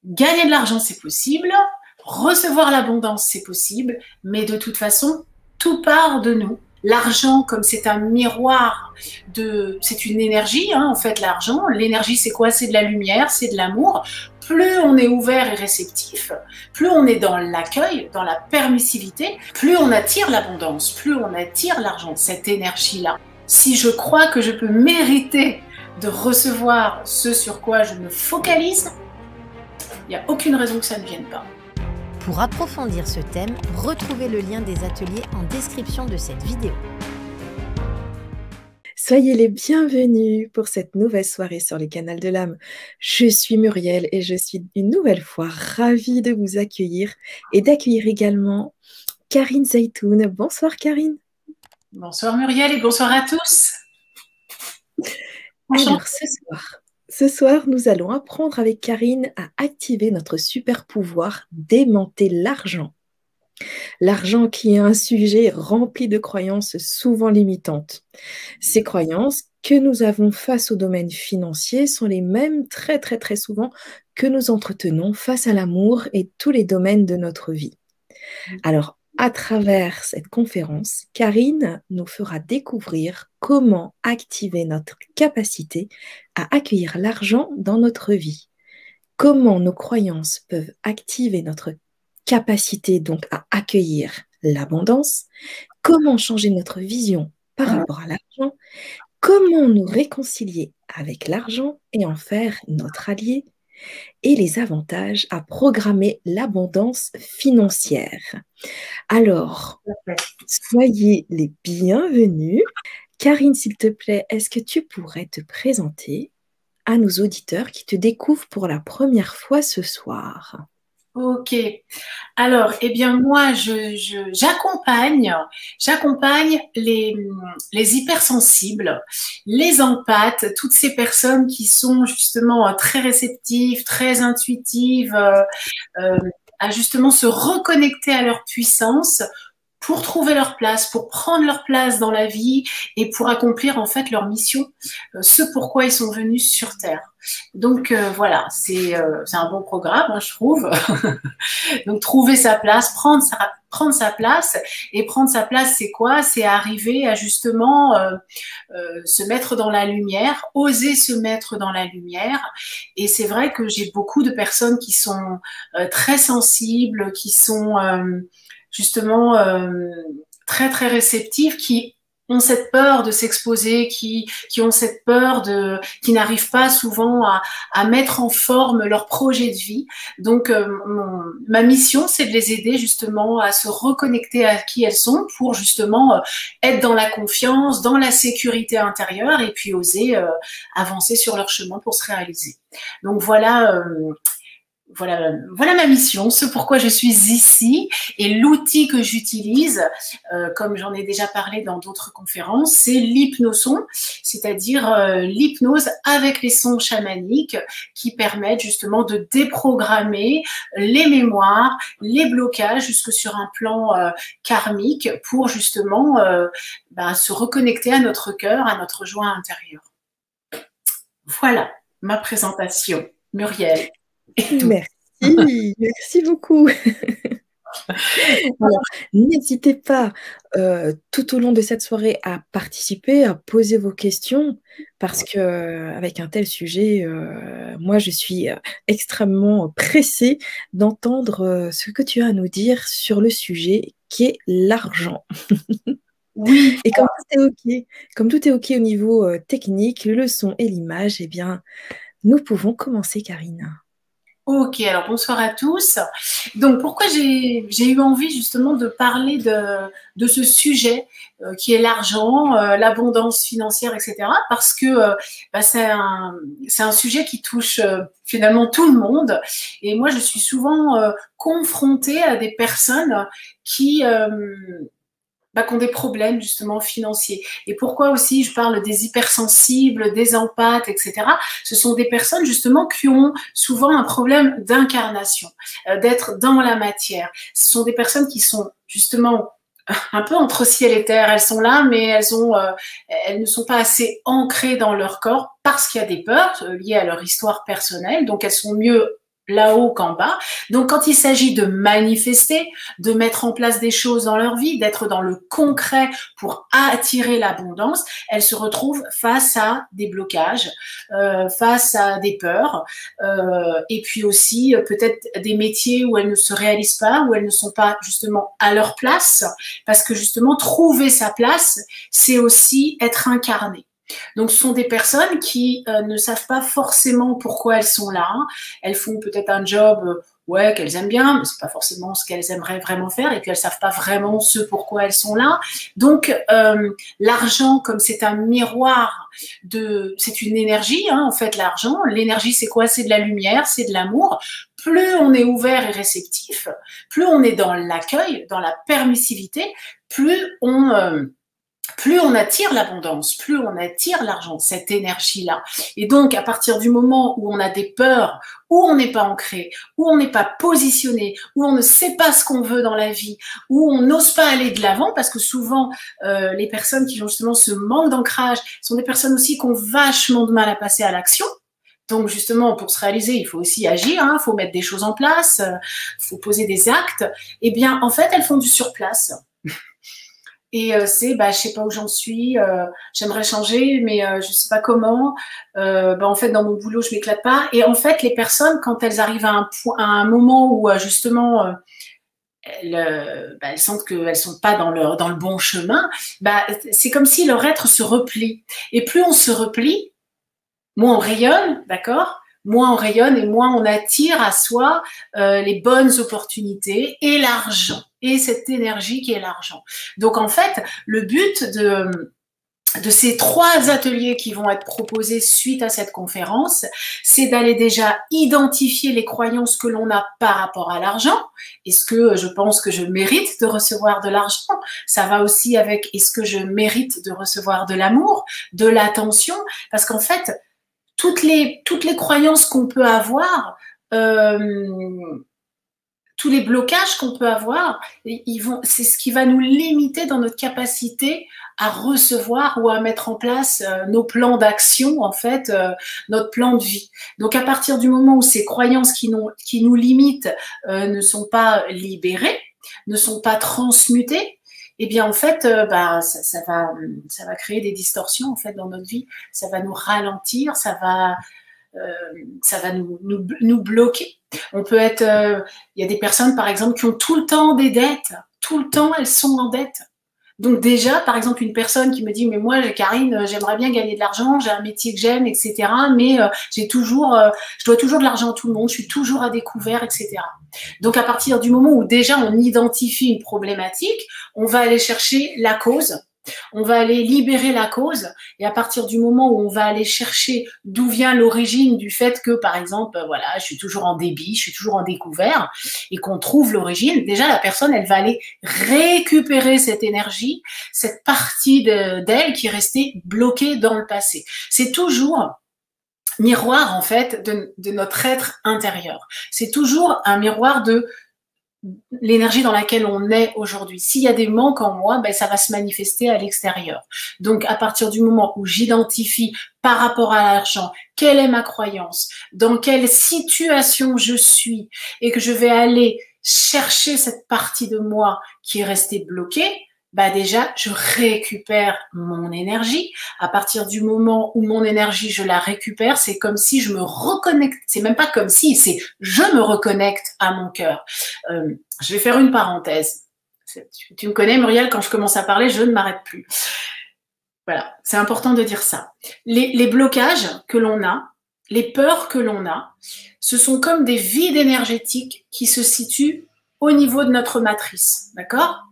Gagner de l'argent, c'est possible. Recevoir l'abondance, c'est possible. Mais de toute façon, tout part de nous. L'argent, comme c'est un miroir c'est une énergie, hein, en fait, l'argent. L'énergie, c'est quoi? C'est de la lumière, c'est de l'amour. Plus on est ouvert et réceptif, plus on est dans l'accueil, dans la permissivité, plus on attire l'abondance, plus on attire l'argent, cette énergie-là. Si je crois que je peux mériter de recevoir ce sur quoi je me focalise, il n'y a aucune raison que ça ne vienne pas. Pour approfondir ce thème, retrouvez le lien des ateliers en description de cette vidéo. Soyez les bienvenus pour cette nouvelle soirée sur le canal de l'âme. Je suis Muriel et je suis une nouvelle fois ravie de vous accueillir et d'accueillir également Karine Zeytoun. Bonsoir Karine. Bonsoir Muriel et bonsoir à tous. Alors ce soir, nous allons apprendre avec Karine à activer notre super pouvoir d'aimanter l'argent. L'argent qui est un sujet rempli de croyances souvent limitantes. Ces croyances que nous avons face au domaine financier sont les mêmes très souvent que nous entretenons face à l'amour et tous les domaines de notre vie. Alors, à travers cette conférence, Karine nous fera découvrir comment activer notre capacité à accueillir l'argent dans notre vie. Comment nos croyances peuvent activer notre capacité donc à accueillir l'abondance, comment changer notre vision par rapport à l'argent, comment nous réconcilier avec l'argent et en faire notre allié, et les avantages à programmer l'abondance financière. Alors, soyez les bienvenus. Karine, s'il te plaît, est-ce que tu pourrais te présenter à nos auditeurs qui te découvrent pour la première fois ce soir? Ok. Alors, eh bien, moi, j'accompagne les hypersensibles, les empathes, toutes ces personnes qui sont justement très réceptives, très intuitives, à justement se reconnecter à leur puissance pour trouver leur place, pour prendre leur place dans la vie et pour accomplir en fait leur mission, ce pourquoi ils sont venus sur Terre. Donc voilà, c'est un bon programme, hein, je trouve. Donc trouver sa place, prendre sa place. Et prendre sa place, c'est quoi? C'est arriver à justement se mettre dans la lumière, oser se mettre dans la lumière. Et c'est vrai que j'ai beaucoup de personnes qui sont très sensibles, qui sont justement très réceptives, qui ont cette peur de s'exposer, qui ont cette peur qui n'arrivent pas souvent à mettre en forme leur projet de vie. Donc, ma mission, c'est de les aider justement à se reconnecter à qui elles sont pour justement être dans la confiance, dans la sécurité intérieure et puis oser avancer sur leur chemin pour se réaliser. Donc, voilà ma mission, ce pourquoi je suis ici et l'outil que j'utilise, comme j'en ai déjà parlé dans d'autres conférences, c'est l'hypnoson, c'est-à-dire l'hypnose avec les sons chamaniques qui permettent justement de déprogrammer les mémoires, les blocages jusque sur un plan karmique pour justement se reconnecter à notre cœur, à notre joie intérieure. Voilà ma présentation, Muriel. Merci beaucoup. Alors, n'hésitez pas tout au long de cette soirée à participer, à poser vos questions, parce que avec un tel sujet, moi je suis extrêmement pressée d'entendre ce que tu as à nous dire sur le sujet qui est l'argent. Oui. Et comme tout est OK au niveau technique, le son et l'image, eh bien, nous pouvons commencer, Karine. Ok, alors bonsoir à tous. Donc pourquoi j'ai eu envie justement de parler de ce sujet qui est l'argent, l'abondance financière, etc. Parce que c'est un sujet qui touche finalement tout le monde. Et moi, je suis souvent confrontée à des personnes qui ont des problèmes justement financiers. Et pourquoi aussi je parle des hypersensibles, des empathes, etc. Ce sont des personnes justement qui ont souvent un problème d'incarnation, d'être dans la matière. Ce sont des personnes qui sont justement un peu entre ciel et terre. Elles sont là, mais elles ne sont pas assez ancrées dans leur corps parce qu'il y a des peurs liées à leur histoire personnelle. Donc elles sont mieux là-haut qu'en bas. Donc, quand il s'agit de manifester, de mettre en place des choses dans leur vie, d'être dans le concret pour attirer l'abondance, elles se retrouvent face à des blocages, face à des peurs, et puis aussi peut-être des métiers où elles ne se réalisent pas, où elles ne sont pas justement à leur place, parce que justement, trouver sa place, c'est aussi être incarné. Donc, ce sont des personnes qui ne savent pas forcément pourquoi elles sont là. Elles font peut-être un job ouais, qu'elles aiment bien, mais c'est pas forcément ce qu'elles aimeraient vraiment faire. Et puis, elles savent pas vraiment ce pourquoi elles sont là. Donc, l'argent, comme c'est un miroir c'est une énergie, hein, en fait, l'argent. L'énergie, c'est quoi? C'est de la lumière, c'est de l'amour. Plus on est ouvert et réceptif, plus on est dans l'accueil, dans la permissivité, plus on attire l'abondance, plus on attire l'argent, cette énergie-là. Et donc, à partir du moment où on a des peurs, où on n'est pas ancré, où on n'est pas positionné, où on ne sait pas ce qu'on veut dans la vie, où on n'ose pas aller de l'avant, parce que souvent, les personnes qui ont justement ce manque d'ancrage sont des personnes aussi qui ont vachement de mal à passer à l'action. Donc justement, pour se réaliser, il faut aussi agir, il faut mettre des choses en place, il faut poser des actes. Eh bien, en fait, elles font du surplace. Et c'est, je sais pas où j'en suis, j'aimerais changer, mais je sais pas comment. En fait, dans mon boulot, je m'éclate pas. Et en fait, les personnes, quand elles arrivent à un moment où justement elles sentent qu'elles sont pas dans le bon chemin, c'est comme si leur être se replie. Et plus on se replie, moins on rayonne, d'accord? Moins on rayonne et moins on attire à soi les bonnes opportunités et l'argent. Et cette énergie qui est l'argent. Donc en fait, le but de ces 3 ateliers qui vont être proposés suite à cette conférence, c'est d'aller déjà identifier les croyances que l'on a par rapport à l'argent. Est-ce que je pense que je mérite de recevoir de l'argent? Ça va aussi avec est-ce que je mérite de recevoir de l'amour, de l'attention? Parce qu'en fait, toutes les croyances qu'on peut avoir, tous les blocages qu'on peut avoir, c'est ce qui va nous limiter dans notre capacité à recevoir ou à mettre en place nos plans d'action, en fait, notre plan de vie. Donc, à partir du moment où ces croyances qui nous limitent ne sont pas libérées, ne sont pas transmutées, eh bien, en fait, ça va créer des distorsions, en fait, dans notre vie. Ça va nous ralentir, ça va nous bloquer. On peut être, il y a des personnes par exemple qui ont tout le temps des dettes, tout le temps elles sont en dette. Donc déjà, par exemple, une personne qui me dit mais moi, Karine, j'aimerais bien gagner de l'argent, j'ai un métier que j'aime, etc. Mais je dois toujours de l'argent à tout le monde, je suis toujours à découvert, etc. Donc à partir du moment où déjà on identifie une problématique, on va aller chercher la cause. On va aller libérer la cause et à partir du moment où on va aller chercher d'où vient l'origine du fait que, par exemple, voilà, je suis toujours en débit, je suis toujours en découvert et qu'on trouve l'origine, déjà la personne, elle va aller récupérer cette énergie, cette partie d'elle qui est restée bloquée dans le passé. C'est toujours miroir, en fait, de notre être intérieur. C'est toujours un miroir de l'énergie dans laquelle on est aujourd'hui. S'il y a des manques en moi, ça va se manifester à l'extérieur. Donc, à partir du moment où j'identifie par rapport à l'argent, quelle est ma croyance, dans quelle situation je suis, et que je vais aller chercher cette partie de moi qui est restée bloquée, déjà, je récupère mon énergie. À partir du moment où mon énergie, je la récupère, c'est comme si je me reconnecte. C'est même pas comme si, c'est je me reconnecte à mon cœur. Je vais faire une parenthèse. Tu me connais, Muriel, quand je commence à parler, je ne m'arrête plus. Voilà, c'est important de dire ça. Les blocages que l'on a, les peurs que l'on a, ce sont comme des vides énergétiques qui se situent au niveau de notre matrice, d'accord ?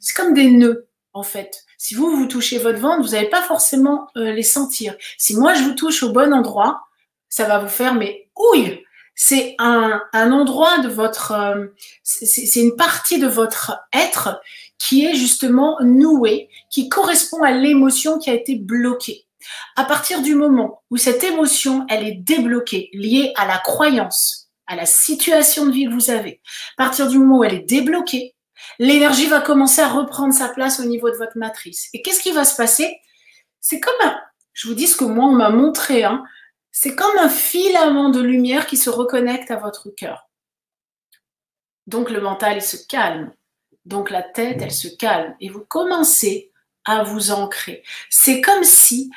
C'est comme des nœuds, en fait. Si vous touchez votre ventre, vous n'allez pas forcément les sentir. Si moi, je vous touche au bon endroit, ça va vous faire, mais ouille! C'est un endroit de votre... c'est une partie de votre être qui est justement nouée, qui correspond à l'émotion qui a été bloquée. À partir du moment où cette émotion, elle est débloquée, liée à la croyance, à la situation de vie que vous avez, à partir du moment où elle est débloquée, l'énergie va commencer à reprendre sa place au niveau de votre matrice. Et qu'est-ce qui va se passer? C'est comme, je vous dis ce que moi, on m'a montré, C'est comme un filament de lumière qui se reconnecte à votre cœur. Donc le mental, il se calme. Donc la tête, elle se calme. Et vous commencez à vous ancrer. C'est comme si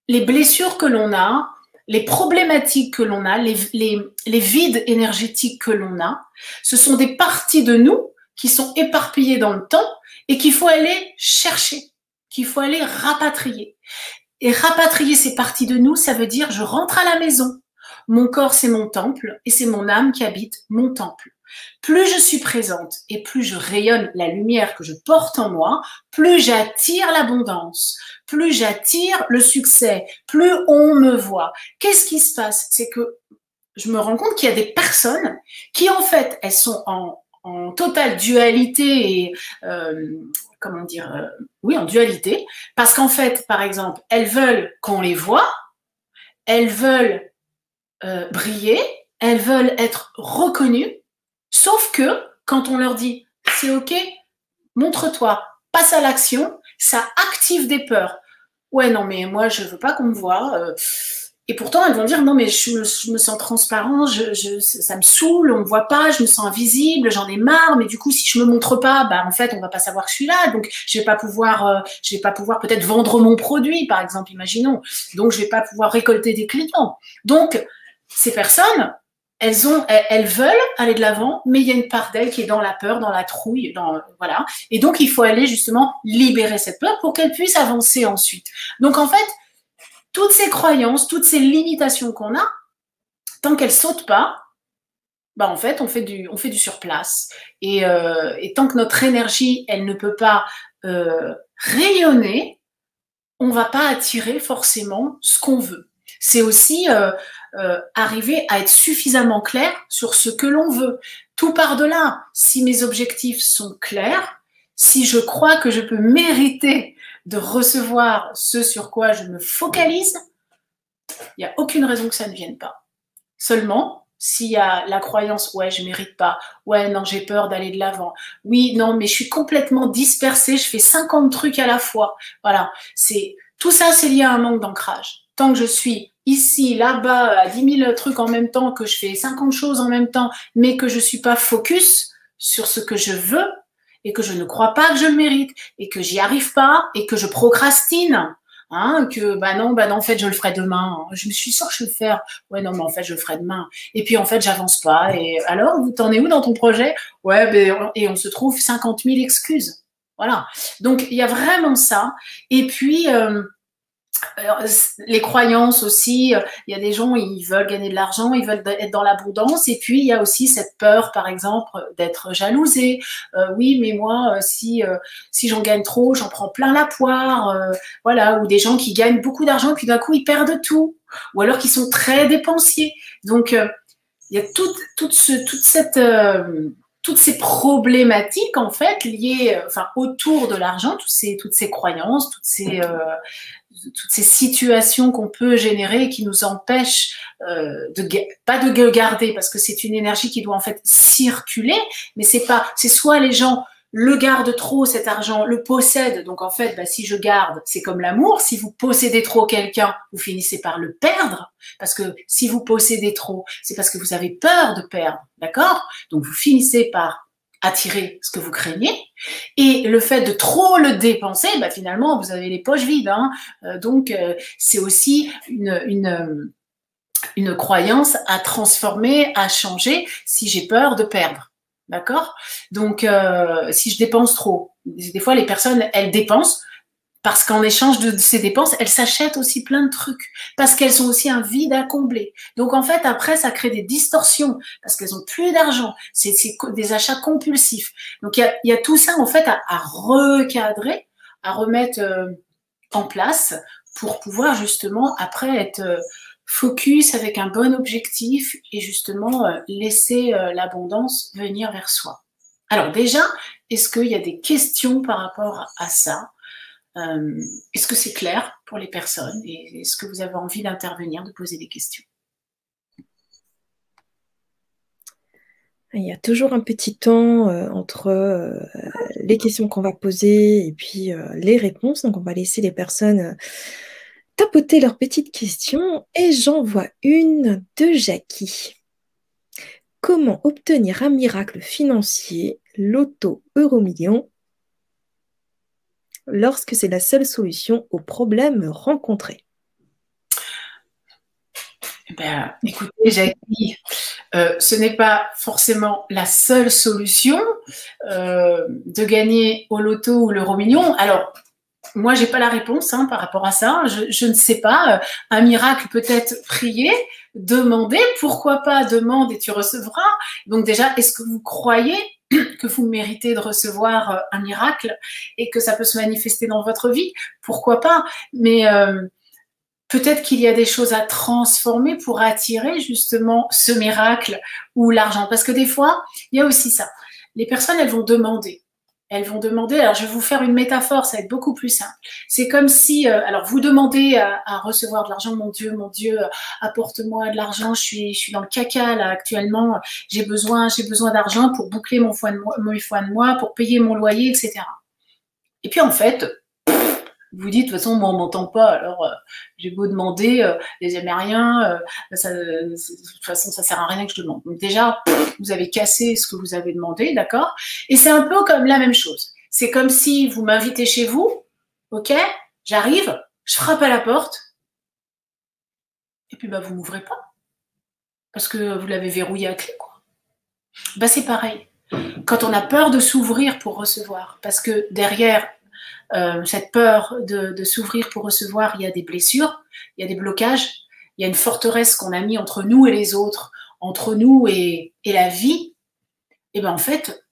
les blessures que l'on a, les problématiques que l'on a, les vides énergétiques que l'on a, ce sont des parties de nous qui sont éparpillées dans le temps et qu'il faut aller chercher, qu'il faut aller rapatrier. Et rapatrier ces parties de nous, ça veut dire je rentre à la maison. Mon corps, c'est mon temple et c'est mon âme qui habite mon temple. Plus je suis présente et plus je rayonne la lumière que je porte en moi, plus j'attire l'abondance, plus j'attire le succès, plus on me voit. Qu'est-ce qui se passe? C'est que je me rends compte qu'il y a des personnes qui, en fait, elles sont en totale dualité et comment dire, oui, en dualité, parce qu'en fait, par exemple, elles veulent qu'on les voit, elles veulent briller, elles veulent être reconnues, sauf que quand on leur dit c'est ok, montre-toi, passe à l'action, ça active des peurs. Ouais, non, mais moi, je veux pas qu'on me voie. Et pourtant, elles vont dire non, mais je me sens transparent, ça me saoule, on me voit pas, je me sens invisible, j'en ai marre. Mais du coup, si je me montre pas, bah en fait, on va pas savoir que je suis là. Donc, je vais pas pouvoir peut-être vendre mon produit, par exemple, imaginons. Donc, je vais pas pouvoir récolter des clients. Donc, ces personnes, elles veulent aller de l'avant, mais il y a une part d'elles qui est dans la peur, dans la trouille, voilà. Et donc, il faut aller justement libérer cette peur pour qu'elles puissent avancer ensuite. Donc, en fait, toutes ces croyances, toutes ces limitations qu'on a, tant qu'elles sautent pas, bah en fait, on fait du surplace. Et tant que notre énergie, elle ne peut pas rayonner, on va pas attirer forcément ce qu'on veut. C'est aussi arriver à être suffisamment clair sur ce que l'on veut. Tout part de là. Si mes objectifs sont clairs, si je crois que je peux mériter de recevoir ce sur quoi je me focalise, il n'y a aucune raison que ça ne vienne pas. Seulement, s'il y a la croyance, ouais, je mérite pas, ouais, non, j'ai peur d'aller de l'avant, oui, non, mais je suis complètement dispersée, je fais 50 trucs à la fois. Voilà, tout ça, c'est lié à un manque d'ancrage. Tant que je suis ici, là-bas, à 10 000 trucs en même temps, que je fais 50 choses en même temps, mais que je suis pas focus sur ce que je veux, et que je ne crois pas que je le mérite, et que j'y arrive pas, et que je procrastine, que bah non, en fait, je le ferai demain. Je me suis sûre que je vais le faire. Ouais, non, mais en fait, je le ferai demain. Et puis, en fait, j'avance pas. Et alors, t'en es où dans ton projet? Ouais, et on se trouve 50 000 excuses. Voilà. Donc, il y a vraiment ça. Et puis, les croyances aussi, il y a des gens, ils veulent gagner de l'argent, ils veulent être dans l'abondance, et puis il y a aussi cette peur, par exemple, d'être jalousé. Oui, mais moi, si j'en gagne trop, j'en prends plein la poire, voilà, ou des gens qui gagnent beaucoup d'argent, puis d'un coup, ils perdent tout, ou alors qui sont très dépensiers. Donc, il y a toutes ces problématiques, en fait, liées, autour de l'argent, toutes ces croyances, toutes ces situations qu'on peut générer et qui nous empêchent pas de le garder, parce que c'est une énergie qui doit en fait circuler, mais c'est soit les gens le gardent trop, cet argent, le possèdent, donc en fait, si je garde, c'est comme l'amour, si vous possédez trop quelqu'un, vous finissez par le perdre, parce que si vous possédez trop, c'est parce que vous avez peur de perdre, d'accord? Donc vous finissez par attirer ce que vous craignez, et le fait de trop le dépenser, finalement, vous avez les poches vides. Donc, c'est aussi une croyance à transformer, à changer, si j'ai peur de perdre. D'accord? Donc, si je dépense trop, des fois, les personnes, elles dépensent, parce qu'en échange de ces dépenses, elles s'achètent aussi plein de trucs, parce qu'elles ont aussi un vide à combler. Donc en fait, après, ça crée des distorsions, parce qu'elles ont plus d'argent. C'est des achats compulsifs. Donc il y a tout ça en fait à recadrer, à remettre en place pour pouvoir justement après être focus avec un bon objectif et justement laisser l'abondance venir vers soi. Alors déjà, est-ce qu'il y a des questions par rapport à ça? Est-ce que c'est clair pour les personnes et est-ce que vous avez envie d'intervenir, de poser des questions? Il y a toujours un petit temps entre les questions qu'on va poser et puis les réponses. Donc, on va laisser les personnes tapoter leurs petites questions et j'en vois une de Jackie. Comment obtenir un miracle financier, loto, euro-million, lorsque c'est la seule solution aux problèmes rencontrés? Ben, écoutez, Jackie, ce n'est pas forcément la seule solution de gagner au loto ou l'euro-million. Alors, moi, j'ai pas la réponse par rapport à ça. Je ne sais pas. Un miracle, peut-être prier, demander. Pourquoi pas demande et tu recevras. Donc déjà, est-ce que vous croyez que vous méritez de recevoir un miracle et que ça peut se manifester dans votre vie? Pourquoi pas? Mais peut-être qu'il y a des choses à transformer pour attirer justement ce miracle ou l'argent. Parce que des fois, il y a aussi ça. Les personnes, elles vont demander. Alors je vais vous faire une métaphore, ça va être beaucoup plus simple. C'est comme si, alors vous demandez à recevoir de l'argent, mon Dieu, apporte-moi de l'argent, je suis dans le caca là actuellement, j'ai besoin d'argent pour boucler mon fin de mois, pour payer mon loyer, etc. Et puis en fait, vous dites, de toute façon, moi, on m'entend pas, alors j'ai beau demander, les Américains, de toute façon, ça sert à rien que je demande. Donc déjà, vous avez cassé ce que vous avez demandé, d'accord? Et c'est un peu comme la même chose. C'est comme si vous m'invitez chez vous, ok? J'arrive, je frappe à la porte, et puis vous m'ouvrez pas, parce que vous l'avez verrouillé à clé, quoi. C'est pareil. Quand on a peur de s'ouvrir pour recevoir, parce que derrière cette peur de s'ouvrir pour recevoir, il y a des blessures, il y a des blocages, il y a une forteresse qu'on a mis entre nous et les autres, entre nous et la vie, et en fait,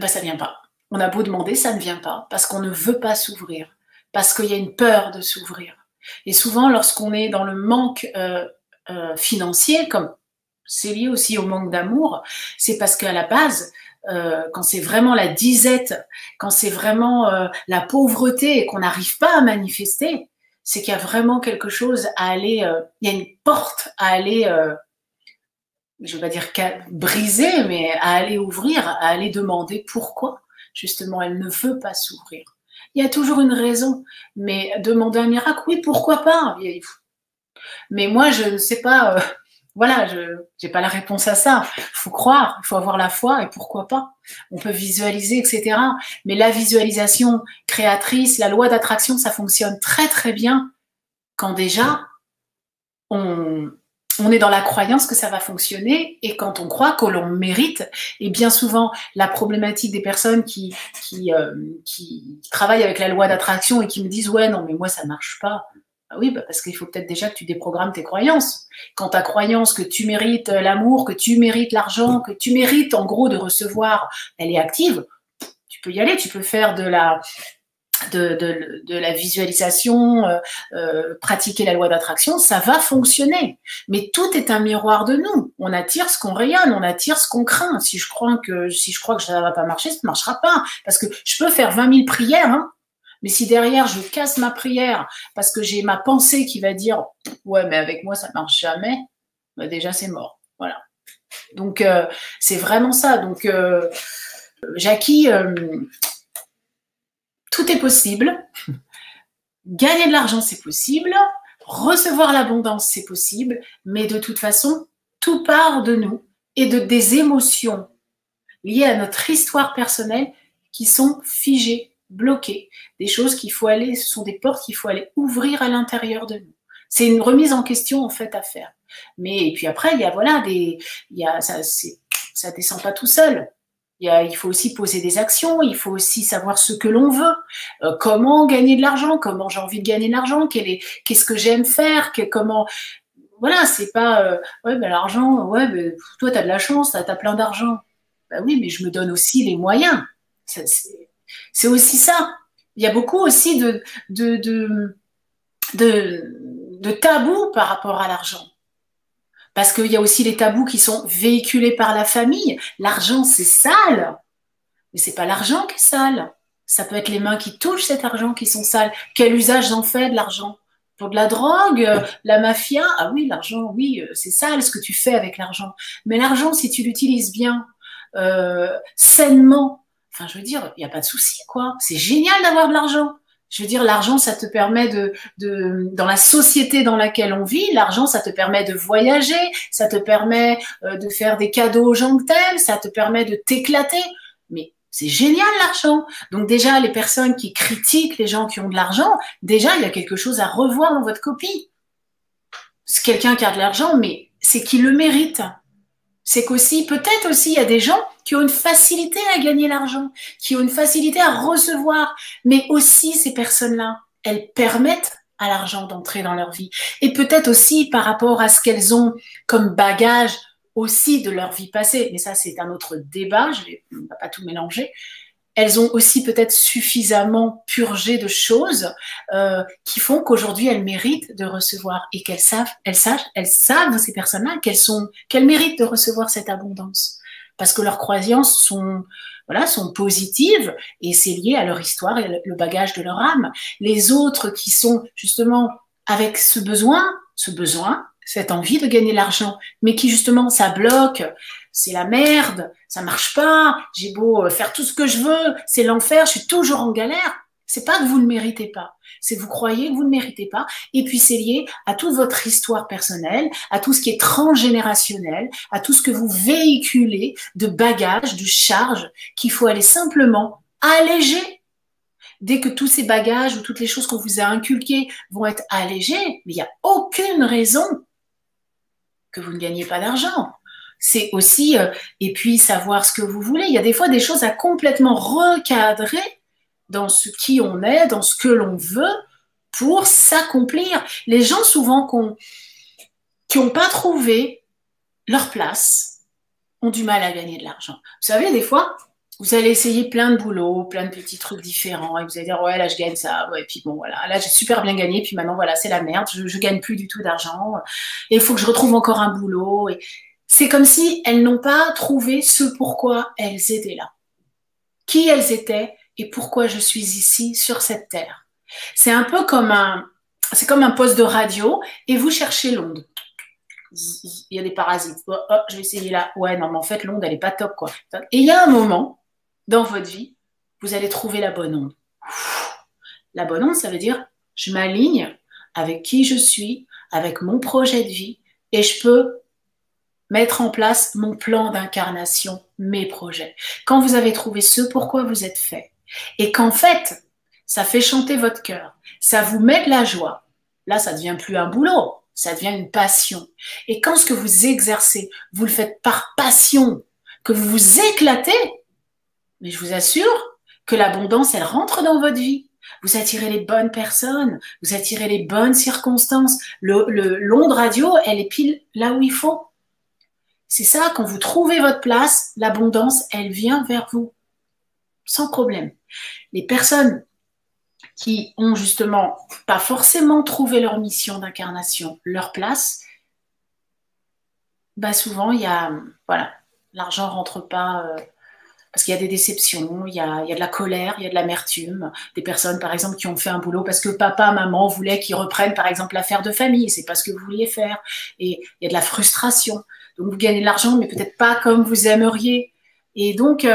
ça vient pas. On a beau demander, ça ne vient pas, parce qu'on ne veut pas s'ouvrir, parce qu'il y a une peur de s'ouvrir. Et souvent, lorsqu'on est dans le manque financier, comme c'est lié aussi au manque d'amour, c'est parce qu'à la base, quand c'est vraiment la disette, quand c'est vraiment la pauvreté et qu'on n'arrive pas à manifester, c'est qu'il y a vraiment quelque chose à aller, il y a une porte à aller, je ne vais pas dire briser, mais à aller ouvrir, à aller demander pourquoi, justement, elle ne veut pas s'ouvrir. Il y a toujours une raison, mais demander un miracle, oui, pourquoi pas? Mais moi, je ne sais pas... Voilà, je n'ai pas la réponse à ça. Il faut croire, il faut avoir la foi et pourquoi pas. On peut visualiser, etc. Mais la visualisation créatrice, la loi d'attraction, ça fonctionne très très bien quand déjà on est dans la croyance que ça va fonctionner et quand on croit que l'on mérite. Et bien souvent, la problématique des personnes qui travaillent avec la loi d'attraction et qui me disent « Ouais, non, mais moi, ça marche pas ». Oui, parce qu'il faut peut-être déjà que tu déprogrammes tes croyances. Quand ta croyance que tu mérites l'amour, que tu mérites l'argent, que tu mérites en gros de recevoir, elle est active, tu peux y aller, tu peux faire de la visualisation, pratiquer la loi d'attraction, ça va fonctionner. Mais tout est un miroir de nous. On attire ce qu'on rayonne, on attire ce qu'on craint. Si je crois que ça va pas marcher, ça ne marchera pas. Parce que je peux faire 20 000 prières, mais si derrière, je casse ma prière parce que j'ai ma pensée qui va dire « Ouais, mais avec moi, ça ne marche jamais », déjà, c'est mort. Voilà. Donc, c'est vraiment ça. Donc, Jackie, tout est possible. Gagner de l'argent, c'est possible. Recevoir l'abondance, c'est possible. Mais de toute façon, tout part de nous et des émotions liées à notre histoire personnelle qui sont figées, bloquées, des choses qu'il faut aller, ce sont des portes qu'il faut aller ouvrir à l'intérieur de nous. C'est une remise en question en fait à faire. Mais et puis après, ça descend pas tout seul. Il faut aussi poser des actions, il faut aussi savoir ce que l'on veut, comment gagner de l'argent, comment j'ai envie de gagner de l'argent, qu'est-ce que j'aime faire, voilà, c'est pas l'argent, toi t'as de la chance, t'as plein d'argent. Oui, mais je me donne aussi les moyens. C'est aussi ça. Il y a beaucoup aussi de tabous par rapport à l'argent. Parce qu'il y a aussi les tabous qui sont véhiculés par la famille. L'argent, c'est sale. Mais c'est pas l'argent qui est sale. Ça peut être les mains qui touchent cet argent qui sont sales. Quel usage j'en fais de l'argent? Pour de la drogue, la mafia? Ah oui, l'argent, oui, c'est sale ce que tu fais avec l'argent. Mais l'argent, si tu l'utilises bien, sainement, enfin, je veux dire, il n'y a pas de souci, quoi. C'est génial d'avoir de l'argent. Je veux dire, l'argent, ça te permet dans la société dans laquelle on vit, l'argent, ça te permet de voyager, ça te permet de faire des cadeaux aux gens que t'aimes, ça te permet de t'éclater. Mais c'est génial, l'argent. Donc déjà, les personnes qui critiquent les gens qui ont de l'argent, déjà, il y a quelque chose à revoir dans votre copie. C'est quelqu'un qui a de l'argent, mais c'est qu'il le mérite. C'est qu'aussi, peut-être aussi, il y a des gens qui ont une facilité à gagner l'argent, qui ont une facilité à recevoir, mais aussi ces personnes-là, elles permettent à l'argent d'entrer dans leur vie. Et peut-être aussi par rapport à ce qu'elles ont comme bagage aussi de leur vie passée, mais ça c'est un autre débat, on ne va pas tout mélanger. Elles ont aussi peut-être suffisamment purgé de choses qui font qu'aujourd'hui elles méritent de recevoir et elles savent ces personnes-là qu'elles méritent de recevoir cette abondance parce que leurs croyances sont positives et c'est lié à leur histoire et le bagage de leur âme. Les autres qui sont justement avec ce besoin, cette envie de gagner l'argent, mais qui justement ça bloque, c'est la merde, ça marche pas, j'ai beau faire tout ce que je veux, c'est l'enfer, je suis toujours en galère. C'est pas que vous ne méritez pas, c'est que vous croyez que vous ne méritez pas, et puis c'est lié à toute votre histoire personnelle, à tout ce qui est transgénérationnel, à tout ce que vous véhiculez de bagages, de charges, qu'il faut aller simplement alléger. Dès que tous ces bagages ou toutes les choses qu'on vous a inculquées vont être allégées, mais il n'y a aucune raison que vous ne gagnez pas d'argent. C'est aussi, et puis savoir ce que vous voulez. Il y a des fois des choses à complètement recadrer dans ce qui on est, dans ce que l'on veut pour s'accomplir. Les gens souvent qui n'ont pas trouvé leur place ont du mal à gagner de l'argent. Vous savez, des fois, vous allez essayer plein de boulots, plein de petits trucs différents, et vous allez dire, ouais, là, je gagne ça, ouais, puis bon, voilà, là, j'ai super bien gagné, puis maintenant, voilà, c'est la merde, je gagne plus du tout d'argent, et il faut que je retrouve encore un boulot, et c'est comme si elles n'ont pas trouvé ce pourquoi elles étaient là. Qui elles étaient, et pourquoi je suis ici, sur cette terre. C'est un peu comme un poste de radio, et vous cherchez l'onde. Il y a des parasites. Oh, je vais essayer là. Ouais, non, mais en fait, l'onde, elle est pas top, quoi. Et il y a un moment, dans votre vie, vous allez trouver la bonne onde. La bonne onde, ça veut dire, je m'aligne avec qui je suis, avec mon projet de vie, et je peux mettre en place mon plan d'incarnation, mes projets. Quand vous avez trouvé ce pourquoi vous êtes fait, et qu'en fait, ça fait chanter votre cœur, ça vous met de la joie, là, ça devient plus un boulot, ça devient une passion. Et quand ce que vous exercez, vous le faites par passion, que vous vous éclatez, mais je vous assure que l'abondance, elle rentre dans votre vie. Vous attirez les bonnes personnes, vous attirez les bonnes circonstances. L'onde radio, elle est pile là où il faut. C'est ça, quand vous trouvez votre place, l'abondance, elle vient vers vous, sans problème. Les personnes qui ont justement pas forcément trouvé leur mission d'incarnation, leur place, bah souvent, il y a, voilà, l'argent rentre pas... parce qu'il y a des déceptions, il y a de la colère, il y a de l'amertume. Des personnes, par exemple, qui ont fait un boulot parce que papa, maman voulaient qu'ils reprennent, par exemple, l'affaire de famille. C'est pas ce que vous vouliez faire. Et il y a de la frustration. Donc, vous gagnez de l'argent, mais peut-être pas comme vous aimeriez. Et donc,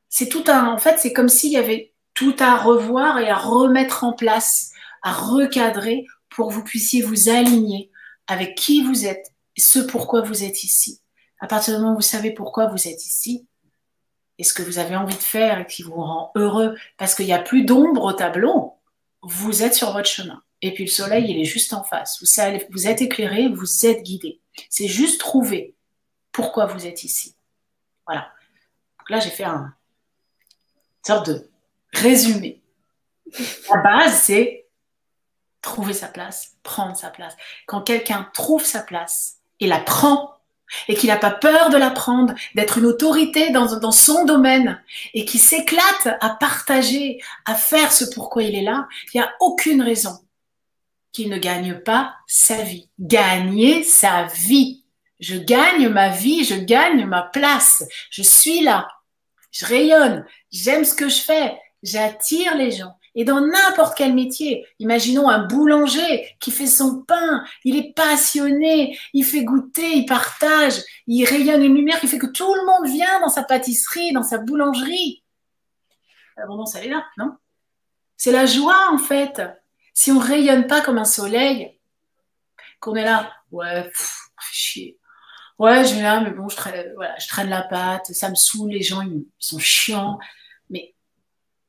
c'est tout en fait, c'est comme s'il y avait tout à revoir et à remettre en place, à recadrer pour que vous puissiez vous aligner avec qui vous êtes et ce pourquoi vous êtes ici. À partir du moment où vous savez pourquoi vous êtes ici, et ce que vous avez envie de faire et qui vous rend heureux, parce qu'il n'y a plus d'ombre au tableau, vous êtes sur votre chemin. Et puis le soleil, il est juste en face. Vous êtes éclairé, vous êtes guidé. C'est juste trouver pourquoi vous êtes ici. Voilà. Donc là, j'ai fait une sorte de résumé. La base, c'est trouver sa place, prendre sa place. Quand quelqu'un trouve sa place et la prend, et qu'il n'a pas peur de l'apprendre, d'être une autorité dans son domaine et qui s'éclate à partager, à faire ce pourquoi il est là, il n'y a aucune raison qu'il ne gagne pas sa vie. Gagner sa vie. Je gagne ma vie, je gagne ma place. Je suis là, je rayonne, j'aime ce que je fais, j'attire les gens. Et dans n'importe quel métier, imaginons un boulanger qui fait son pain, il est passionné, il fait goûter, il partage, il rayonne une lumière qui fait que tout le monde vient dans sa pâtisserie, dans sa boulangerie. L'abondance, elle est là, non? C'est la joie, en fait. Si on rayonne pas comme un soleil, qu'on est là, ouais, fait chier. Ouais, je vais là, mais bon, voilà, je traîne la patte, ça me saoule, les gens, ils sont chiants. Mais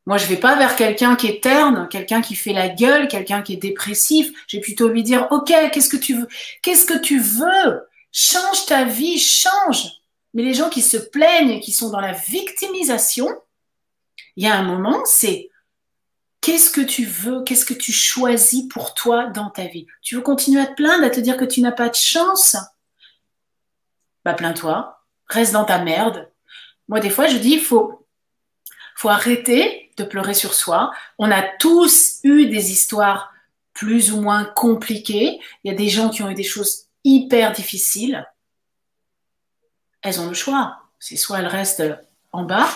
moi, je vais pas vers quelqu'un qui est terne, quelqu'un qui fait la gueule, quelqu'un qui est dépressif. Je vais plutôt lui dire, OK, qu'est-ce que tu veux? Qu'est-ce que tu veux? Change ta vie, change. Mais les gens qui se plaignent et qui sont dans la victimisation, il y a un moment, c'est qu'est-ce que tu veux? Qu'est-ce que tu choisis pour toi dans ta vie? Tu veux continuer à te plaindre, à te dire que tu n'as pas de chance? Bah, plains-toi, reste dans ta merde. Moi, des fois, je dis, faut arrêter de pleurer sur soi. On a tous eu des histoires plus ou moins compliquées. Il y a des gens qui ont eu des choses hyper difficiles. Elles ont le choix. C'est soit elles restent en bas,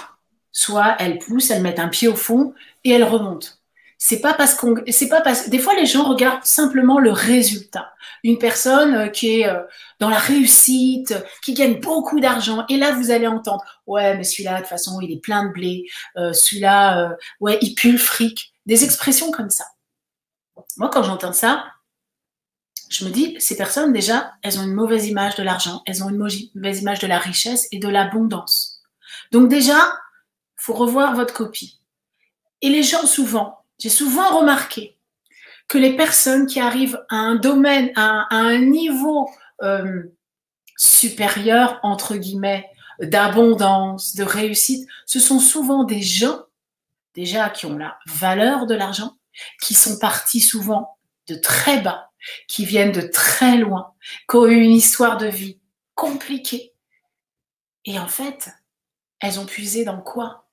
soit elles poussent, elles mettent un pied au fond et elles remontent. C'est pas parce des fois les gens regardent simplement le résultat. Une personne qui est dans la réussite, qui gagne beaucoup d'argent, et là vous allez entendre, ouais mais celui-là de toute façon il est plein de blé, celui-là ouais il pue le fric, des expressions comme ça. Moi quand j'entends ça, je me dis ces personnes déjà elles ont une mauvaise image de l'argent, elles ont une mauvaise image de la richesse et de l'abondance. Donc déjà faut revoir votre copie. Et les gens souvent, j'ai souvent remarqué que les personnes qui arrivent à un domaine, à un niveau supérieur, entre guillemets, d'abondance, de réussite, ce sont souvent des gens, déjà, qui ont la valeur de l'argent, qui sont partis souvent de très bas, qui viennent de très loin, qui ont eu une histoire de vie compliquée. Et en fait, elles ont puisé dans quoi?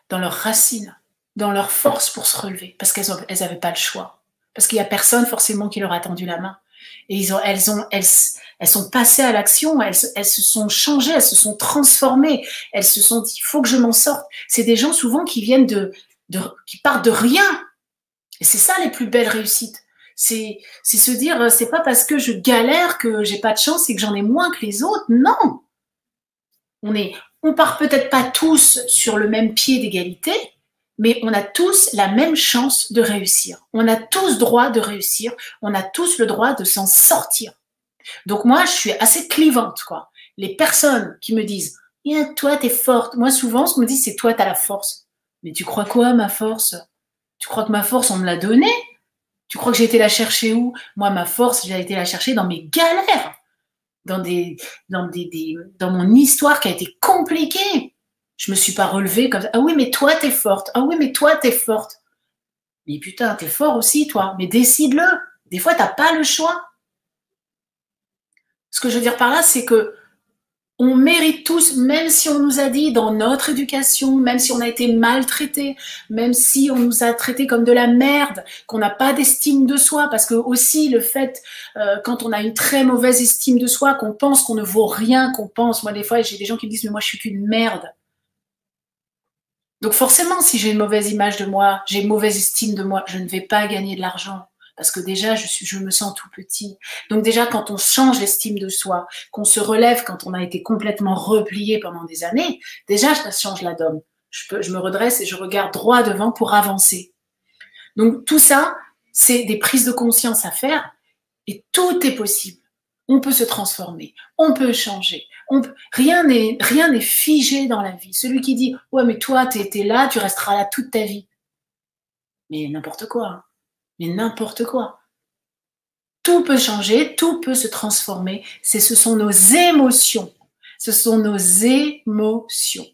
Dans leurs racines, dans leur force pour se relever, parce qu'elles n'avaient pas le choix. Parce qu'il n'y a personne forcément qui leur a tendu la main. Et elles sont passées à l'action, elles se sont changées, elles se sont transformées, elles se sont dit, il faut que je m'en sorte. C'est des gens souvent qui viennent qui partent de rien. Et c'est ça les plus belles réussites. C'est se dire, c'est pas parce que je galère que j'ai pas de chance et que j'en ai moins que les autres. Non! On part peut-être pas tous sur le même pied d'égalité, mais on a tous la même chance de réussir. On a tous droit de réussir, on a tous le droit de s'en sortir. Donc moi, je suis assez clivante, quoi. Les personnes qui me disent « toi, t'es forte », moi souvent, ce qu'on me dit, c'est « toi, t'as la force ». Mais tu crois quoi, ma force? Tu crois que ma force, on me l'a donnée? Tu crois que j'ai été la chercher où? Moi, ma force, j'ai été la chercher dans mes galères, dans mon histoire qui a été compliquée. Je me suis pas relevée comme ça. Ah oui, mais toi, t'es forte. Ah oui, mais toi, t'es forte. Mais putain, t'es fort aussi, toi. Mais décide-le. Des fois, t'as pas le choix. Ce que je veux dire par là, c'est que on mérite tous, même si on nous a dit dans notre éducation, même si on a été maltraité, même si on nous a traités comme de la merde, qu'on n'a pas d'estime de soi, parce que aussi le fait, quand on a une très mauvaise estime de soi, qu'on pense qu'on ne vaut rien, moi des fois j'ai des gens qui me disent mais moi je suis qu'une merde. Donc forcément si j'ai une mauvaise image de moi, j'ai une mauvaise estime de moi, je ne vais pas gagner de l'argent. Parce que déjà, je me sens tout petit. Donc déjà, quand on change l'estime de soi, qu'on se relève quand on a été complètement replié pendant des années, déjà, ça change la donne. Je me redresse et je regarde droit devant pour avancer. Donc tout ça, c'est des prises de conscience à faire et tout est possible. On peut se transformer, on peut changer. Rien n'est figé dans la vie. Celui qui dit « ouais, mais toi, t'es là, tu resteras là toute ta vie ». Mais n'importe quoi, hein. Mais n'importe quoi. Tout peut changer, tout peut se transformer. Ce sont nos émotions. Ce sont nos émotions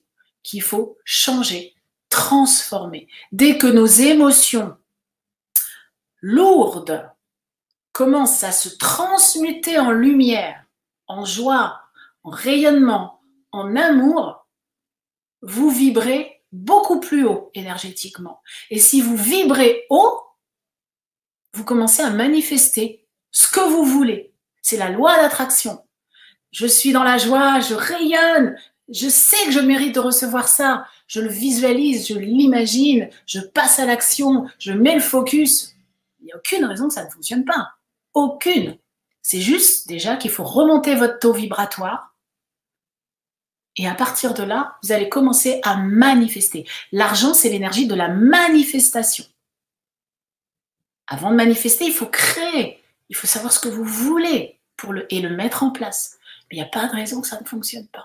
qu'il faut changer, transformer. Dès que nos émotions lourdes commencent à se transmuter en lumière, en joie, en rayonnement, en amour, vous vibrez beaucoup plus haut énergétiquement. Et si vous vibrez haut, vous commencez à manifester ce que vous voulez. C'est la loi d'attraction. Je suis dans la joie, je rayonne, je sais que je mérite de recevoir ça. Je le visualise, je l'imagine, je passe à l'action, je mets le focus. Il n'y a aucune raison que ça ne fonctionne pas. Aucune. C'est juste déjà qu'il faut remonter votre taux vibratoire Et à partir de là, vous allez commencer à manifester. L'argent, c'est l'énergie de la manifestation. Avant de manifester, il faut créer. Il faut savoir ce que vous voulez et le mettre en place. Mais il n'y a pas de raison que ça ne fonctionne pas.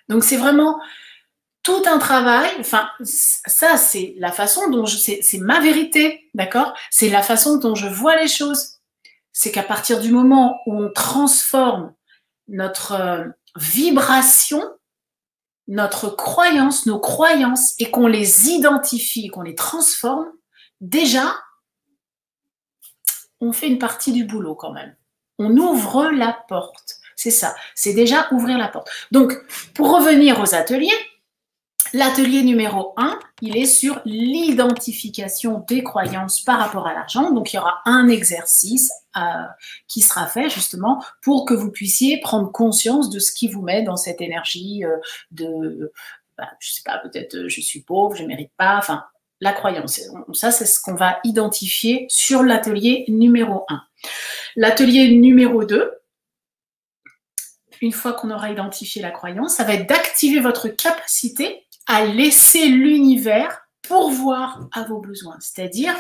Donc, c'est vraiment tout un travail. Enfin, ça, c'est la façon dont c'est ma vérité, d'accord? C'est la façon dont je vois les choses. C'est qu'à partir du moment où on transforme notre vibration, notre croyance, nos croyances, et qu'on les identifie, qu'on les transforme, déjà, on fait une partie du boulot quand même. On ouvre la porte. C'est ça. C'est déjà ouvrir la porte. Donc, pour revenir aux ateliers, l'atelier numéro 1, il est sur l'identification des croyances par rapport à l'argent. Donc, il y aura un exercice qui sera fait justement pour que vous puissiez prendre conscience de ce qui vous met dans cette énergie de, je sais pas, peut-être je suis pauvre, je ne mérite pas, enfin, la croyance. Ça, c'est ce qu'on va identifier sur l'atelier numéro 1. L'atelier numéro 2, une fois qu'on aura identifié la croyance, ça va être d'activer votre capacité à laisser l'univers pourvoir à vos besoins. C'est-à-dire,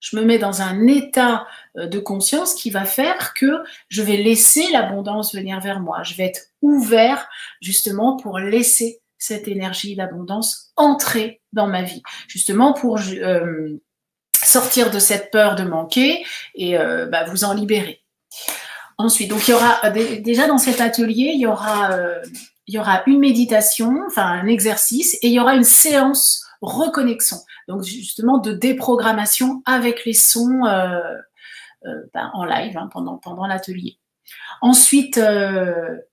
je me mets dans un état de conscience qui va faire que je vais laisser l'abondance venir vers moi. Je vais être ouvert justement pour laisser cette énergie d'abondance entrer dans ma vie. Justement pour sortir de cette peur de manquer et vous en libérer. Ensuite, donc il y aura déjà dans cet atelier, il y aura une méditation, enfin un exercice, et il y aura une séance reconnexion. Donc justement de déprogrammation avec les sons en live pendant l'atelier. Ensuite,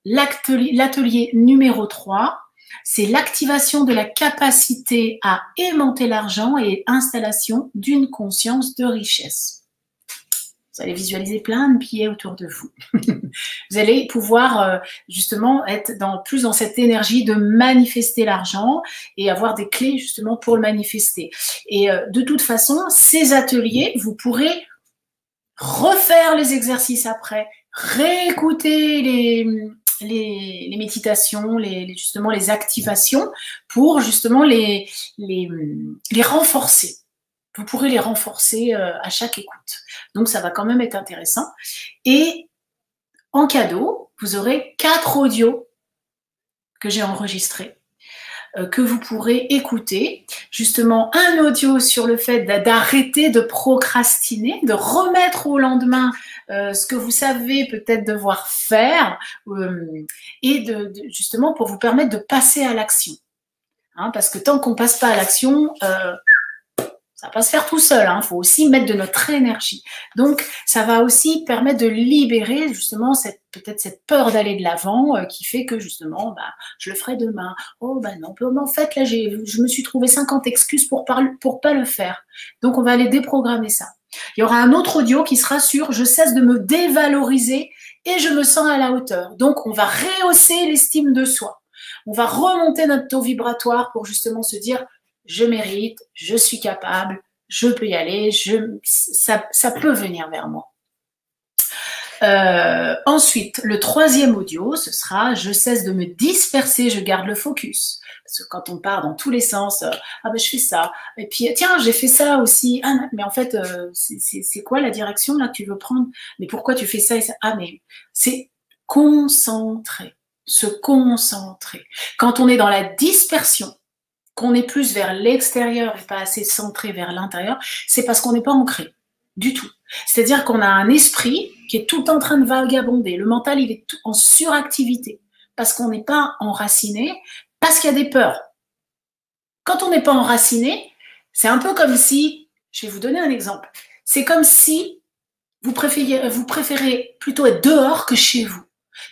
l'atelier numéro 3, c'est l'activation de la capacité à aimanter l'argent et installation d'une conscience de richesse. Vous allez visualiser plein de billets autour de vous. Vous allez pouvoir justement être plus dans cette énergie de manifester l'argent et avoir des clés justement pour le manifester. Et de toute façon, ces ateliers, vous pourrez refaire les exercices après, réécouter les méditations, justement les activations pour justement les renforcer. Vous pourrez les renforcer à chaque écoute. Donc, ça va quand même être intéressant. Et en cadeau, vous aurez 4 audios que j'ai enregistrés, que vous pourrez écouter. Justement, un audio sur le fait d'arrêter de procrastiner, de remettre au lendemain ce que vous savez peut-être devoir faire et justement pour vous permettre de passer à l'action. Hein, parce que tant qu'on ne passe pas à l'action, ça va pas se faire tout seul, il faut aussi mettre de notre énergie. Donc, ça va aussi permettre de libérer justement peut-être cette peur d'aller de l'avant qui fait que justement, je le ferai demain. Oh non, mais en fait, là, je me suis trouvé 50 excuses pour pas le faire. Donc, on va aller déprogrammer ça. Il y aura un autre audio qui sera sur « Je cesse de me dévaloriser et je me sens à la hauteur ». Donc, on va rehausser l'estime de soi. On va remonter notre taux vibratoire pour justement se dire « Je mérite, je suis capable, je peux y aller, ça peut venir vers moi. » Ensuite, le 3e audio, ce sera « Je cesse de me disperser, je garde le focus ». Parce que quand on part dans tous les sens, je fais ça, et puis tiens, j'ai fait ça aussi, mais en fait, c'est quoi la direction là que tu veux prendre? Mais pourquoi tu fais ça et ça? Mais c'est concentrer, se concentrer. Quand on est dans la dispersion, qu'on est plus vers l'extérieur et pas assez centré vers l'intérieur, c'est parce qu'on n'est pas ancré du tout. C'est-à-dire qu'on a un esprit qui est tout en train de vagabonder. Le mental, il est en suractivité parce qu'on n'est pas enraciné, parce qu'il y a des peurs. Quand on n'est pas enraciné, c'est un peu comme si, je vais vous donner un exemple, c'est comme si vous préférez plutôt être dehors que chez vous.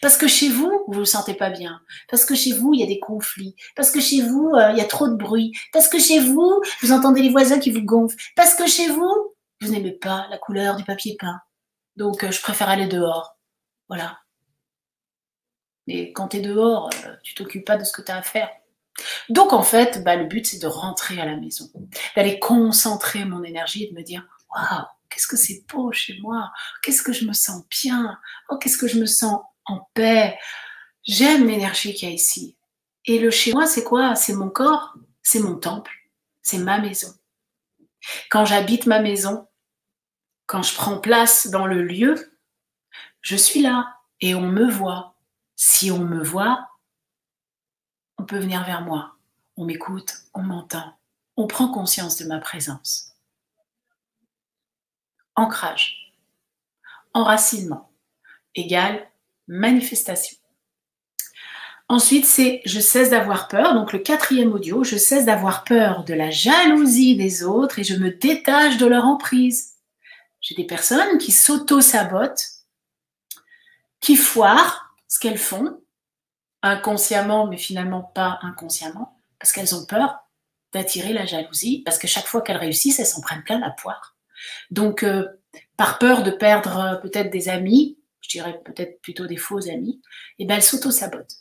Parce que chez vous, vous ne vous sentez pas bien. Parce que chez vous, il y a des conflits. Parce que chez vous, il y a trop de bruit. Parce que chez vous, vous entendez les voisins qui vous gonflent. Parce que chez vous, vous n'aimez pas la couleur du papier peint. Donc, je préfère aller dehors. Voilà. Mais quand tu es dehors, tu t'occupes pas de ce que tu as à faire. Donc, en fait, le but, c'est de rentrer à la maison. D'aller concentrer mon énergie et de me dire « Waouh, qu'est-ce que c'est beau chez moi. Qu'est-ce que je me sens bien. Oh, qu'est-ce que je me sens en paix. J'aime l'énergie qu'il y a ici. Et le chez moi, c'est quoi? C'est mon corps, c'est mon temple, c'est ma maison. Quand j'habite ma maison, quand je prends place dans le lieu, je suis là et on me voit. Si on me voit, on peut venir vers moi. On m'écoute, on m'entend, on prend conscience de ma présence. Ancrage, enracinement, égale manifestation. Ensuite, c'est je cesse d'avoir peur. Donc le 4e audio, je cesse d'avoir peur de la jalousie des autres et je me détache de leur emprise. J'ai des personnes qui s'auto-sabotent, qui foirent ce qu'elles font, inconsciemment, mais finalement pas inconsciemment, parce qu'elles ont peur d'attirer la jalousie, parce que chaque fois qu'elles réussissent, elles s'en prennent plein la poire. Donc, par peur de perdre peut-être des amis, je dirais peut-être plutôt des faux amis, et ben elles s'auto-sabotent.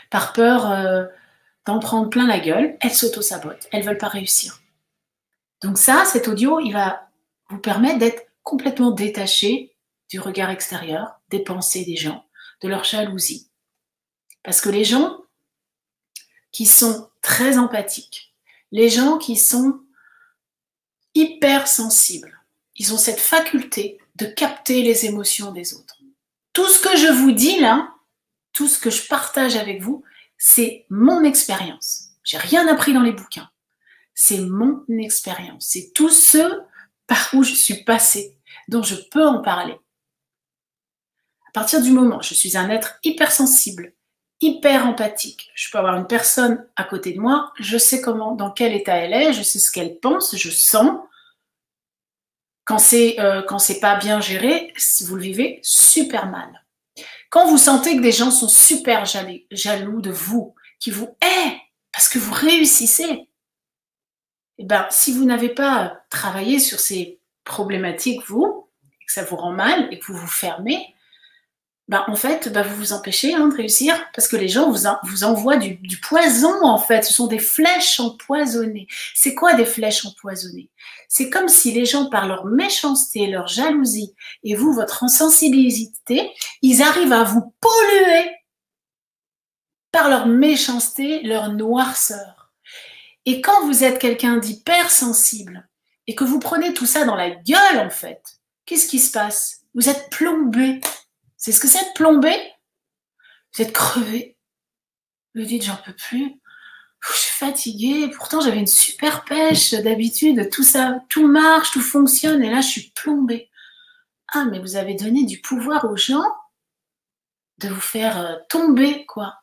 Par peur d'en prendre plein la gueule, elles s'auto-sabotent, elles ne veulent pas réussir. Donc ça, cet audio, il va vous permettre d'être complètement détaché du regard extérieur, des pensées des gens, de leur jalousie. Parce que les gens qui sont très empathiques, les gens qui sont hyper sensibles, ils ont cette faculté de capter les émotions des autres. Tout ce que je vous dis là, tout ce que je partage avec vous, c'est mon expérience. J'ai rien appris dans les bouquins. C'est mon expérience. C'est tout ce par où je suis passée, dont je peux en parler. À partir du moment où je suis un être hypersensible, hyper empathique, je peux avoir une personne à côté de moi, je sais comment, dans quel état elle est, je sais ce qu'elle pense, je sens. Quand c'est pas bien géré, vous le vivez super mal. Quand vous sentez que des gens sont super jaloux de vous, qui vous haïssent parce que vous réussissez, eh ben, si vous n'avez pas travaillé sur ces problématiques, vous, et que ça vous rend mal et que vous vous fermez, ben, en fait, ben, vous vous empêchez de réussir parce que les gens vous envoient du poison, en fait. Ce sont des flèches empoisonnées. C'est quoi des flèches empoisonnées? C'est comme si les gens, par leur méchanceté, leur jalousie et vous, votre insensibilité, ils arrivent à vous polluer par leur méchanceté, leur noirceur. Et quand vous êtes quelqu'un d'hypersensible et que vous prenez tout ça dans la gueule, en fait, qu'est-ce qui se passe? Vous êtes plombé. C'est ce que c'est de plomber? Vous êtes crevé. Vous dites, j'en peux plus. Je suis fatiguée. Pourtant, j'avais une super pêche. D'habitude, tout ça, tout marche, tout fonctionne. Et là, je suis plombée. Ah, mais vous avez donné du pouvoir aux gens de vous faire tomber, quoi.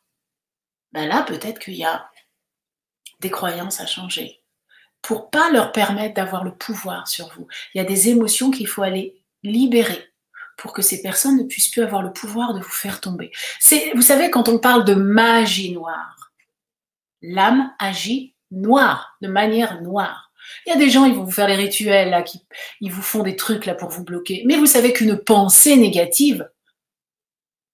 Ben là, peut-être qu'il y a des croyances à changer pour pas leur permettre d'avoir le pouvoir sur vous. Il y a des émotions qu'il faut aller libérer pour que ces personnes ne puissent plus avoir le pouvoir de vous faire tomber. Vous savez, quand on parle de magie noire, l'âme agit noire, de manière noire. Il y a des gens, ils vont vous faire les rituels, là, ils vous font des trucs là pour vous bloquer. Mais vous savez qu'une pensée négative,